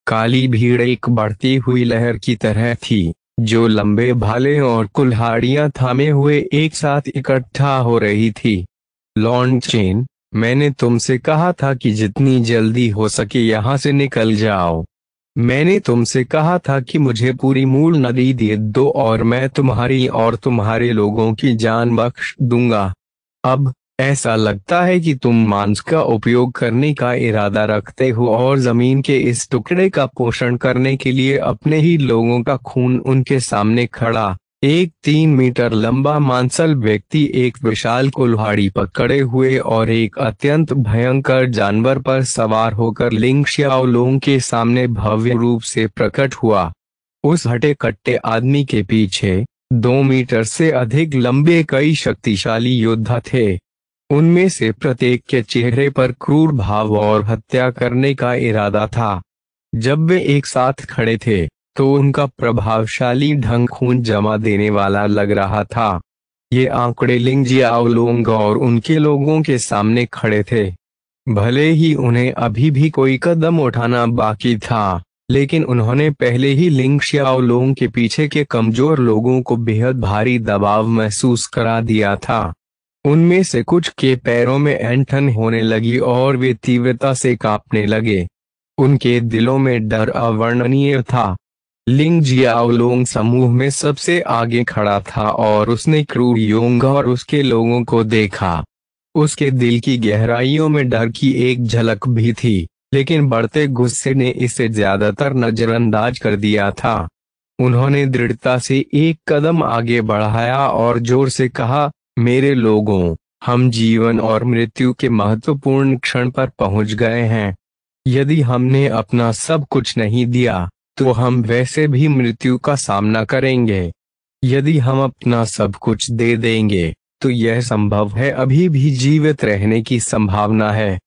काली भीड़ एक बढ़ती हुई लहर की तरह थी, जो लंबे भाले और कुल्हाड़ियां थामे हुए एक साथ इकट्ठा हो रही थी। लॉन्ग चेन, मैंने तुमसे कहा था कि जितनी जल्दी हो सके यहाँ से निकल जाओ। मैंने तुमसे कहा था कि मुझे पूरी मूल नदी दे दो और मैं तुम्हारी और तुम्हारे लोगों की जान बख्श दूंगा। अब ऐसा लगता है कि तुम मांस का उपयोग करने का इरादा रखते हो और जमीन के इस टुकड़े का पोषण करने के लिए अपने ही लोगों का खून उनके सामने खड़ा। एक 3 मीटर लंबा मांसल व्यक्ति एक विशाल कुल्हाड़ी पकड़े हुए और एक अत्यंत भयंकर जानवर पर सवार होकर लिंग शियाओलोंग के सामने भव्य रूप से प्रकट हुआ। उस हटे कट्टे आदमी के पीछे 2 मीटर से अधिक लंबे कई शक्तिशाली योद्धा थे। उनमें से प्रत्येक के चेहरे पर क्रूर भाव और हत्या करने का इरादा था। जब वे एक साथ खड़े थे, तो उनका प्रभावशाली ढंग खून जमा देने वाला लग रहा था। ये आंकड़े लिंग जियाओलोंग और उनके लोगों के सामने खड़े थे। भले ही उन्हें अभी भी कोई कदम उठाना बाकी था, लेकिन उन्होंने पहले ही लिंग शियाओलोंग के पीछे के कमजोर लोगों को बेहद भारी दबाव महसूस करा दिया था। उनमें से कुछ के पैरों में ऐंठन होने लगी और वे तीव्रता से कांपने लगे। उनके दिलों में डर अवर्णनीय था। लिंग जियाओलोंग समूह में सबसे आगे खड़ा था और उसने क्रू योंग और उसके लोगों को देखा। उसके दिल की गहराइयों में डर की एक झलक भी थी, लेकिन बढ़ते गुस्से ने इसे ज्यादातर नजरअंदाज कर दिया था। उन्होंने दृढ़ता से एक कदम आगे बढ़ाया और जोर से कहा, मेरे लोगों, हम जीवन और मृत्यु के महत्वपूर्ण क्षण पर पहुंच गए हैं। यदि हमने अपना सब कुछ नहीं दिया तो हम वैसे भी मृत्यु का सामना करेंगे। यदि हम अपना सब कुछ दे देंगे तो यह संभव है अभी भी जीवित रहने की संभावना है।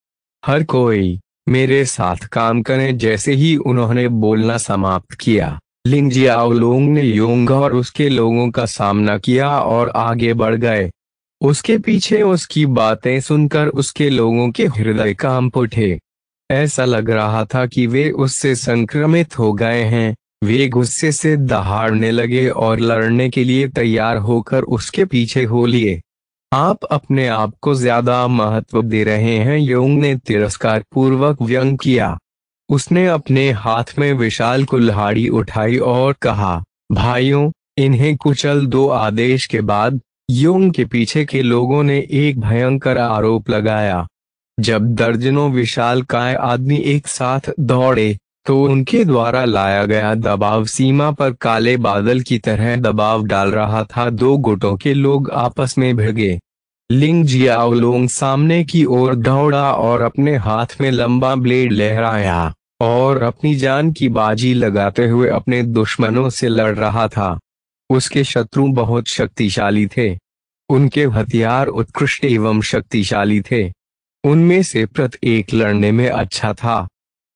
हर कोई मेरे साथ काम करें। जैसे ही उन्होंने बोलना समाप्त किया, लिंग जियाओलोंग ने योंग और उसके लोगों का सामना किया और आगे बढ़ गए। उसके पीछे उसकी बातें सुनकर उसके लोगों के हृदय कांप उठे। ऐसा लग रहा था कि वे उससे संक्रमित हो गए हैं। वे गुस्से से दहाड़ने लगे और लड़ने के लिए तैयार होकर उसके पीछे हो लिए। आप अपने आप को ज्यादा महत्व दे रहे हैं, योंग ने तिरस्कार पूर्वक व्यंग किया। उसने अपने हाथ में विशाल कुल्हाड़ी उठाई और कहा, भाइयों, इन्हें कुचल दो। आदेश के बाद योंग के पीछे के लोगों ने एक भयंकर आरोप लगाया। जब दर्जनों विशालकाय आदमी एक साथ दौड़े तो उनके द्वारा लाया गया दबाव सीमा पर काले बादल की तरह दबाव डाल रहा था। दो गुटों के लोग आपस में भिड़। लिंग जियाओलोंग सामने की ओर दौड़ा और अपने हाथ में लंबा ब्लेड लहराया और अपनी जान की बाजी लगाते हुए अपने दुश्मनों से लड़ रहा था। उसके शत्रु बहुत शक्तिशाली थे। उनके हथियार उत्कृष्ट एवं शक्तिशाली थे। उनमें से प्रत्येक लड़ने में अच्छा था।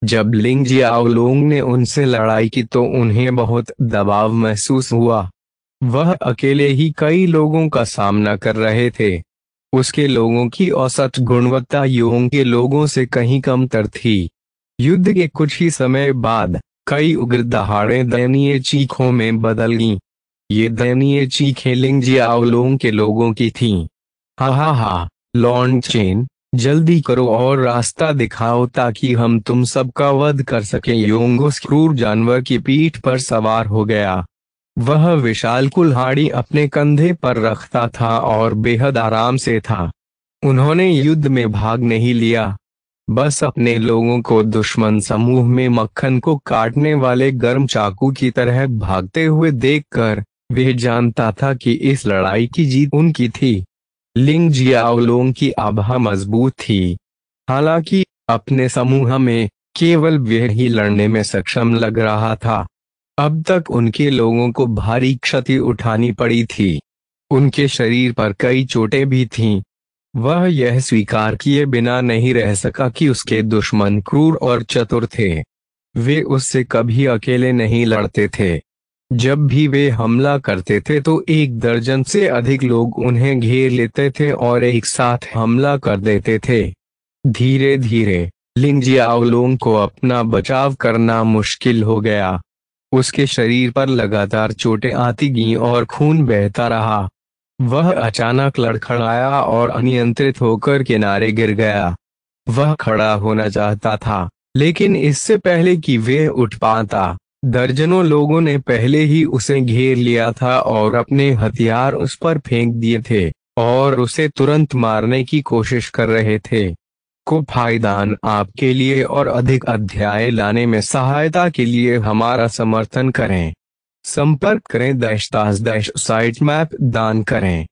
जब लिंग जियाओलोंग ने उनसे लड़ाई की तो उन्हें बहुत दबाव महसूस हुआ। वह अकेले ही कई लोगों का सामना कर रहे थे। उसके लोगों की औसत गुणवत्ता योंग के लोगों से कहीं कमतर थी। युद्ध के कुछ ही समय बाद कई उग्र दहाड़ें दयनीय चीखों में बदल गईं। ये दयनीय चीखें लिंग जियाओलोंग के लोगों की थीं। हा हा हा, लॉन्ग चेन, जल्दी करो और रास्ता दिखाओ ताकि हम तुम सबका वध कर सकें। योंग उस क्रूर जानवर की पीठ पर सवार हो गया। वह विशाल कुल्हाड़ी अपने कंधे पर रखता था और बेहद आराम से था। उन्होंने युद्ध में भाग नहीं लिया, बस अपने लोगों को दुश्मन समूह में मक्खन को काटने वाले गर्म चाकू की तरह भागते हुए देखकर वे जानता था कि इस लड़ाई की जीत उनकी थी। लिंग जियाओलोंग की आभा मजबूत थी। हालांकि अपने समूह में केवल वह ही लड़ने में सक्षम लग रहा था। अब तक उनके लोगों को भारी क्षति उठानी पड़ी थी। उनके शरीर पर कई चोटें भी थीं। वह यह स्वीकार किए बिना नहीं रह सका कि उसके दुश्मन क्रूर और चतुर थे। वे उससे कभी अकेले नहीं लड़ते थे। जब भी वे हमला करते थे तो एक दर्जन से अधिक लोग उन्हें घेर लेते थे और एक साथ हमला कर देते थे। धीरे धीरे लिंग जियाओलोंग को अपना बचाव करना मुश्किल हो गया। उसके शरीर पर लगातार चोटें आती गईं और खून बहता रहा। वह अचानक लड़खड़ाया और अनियंत्रित होकर किनारे गिर गया। वह खड़ा होना चाहता था, लेकिन इससे पहले कि वे उठ पाता, दर्जनों लोगों ने पहले ही उसे घेर लिया था और अपने हथियार उस पर फेंक दिए थे और उसे तुरंत मारने की कोशिश कर रहे थे। को फायदान आपके लिए और अधिक अध्याय लाने में सहायता के लिए हमारा समर्थन करें। संपर्क करें -- साइट मैप दान करें।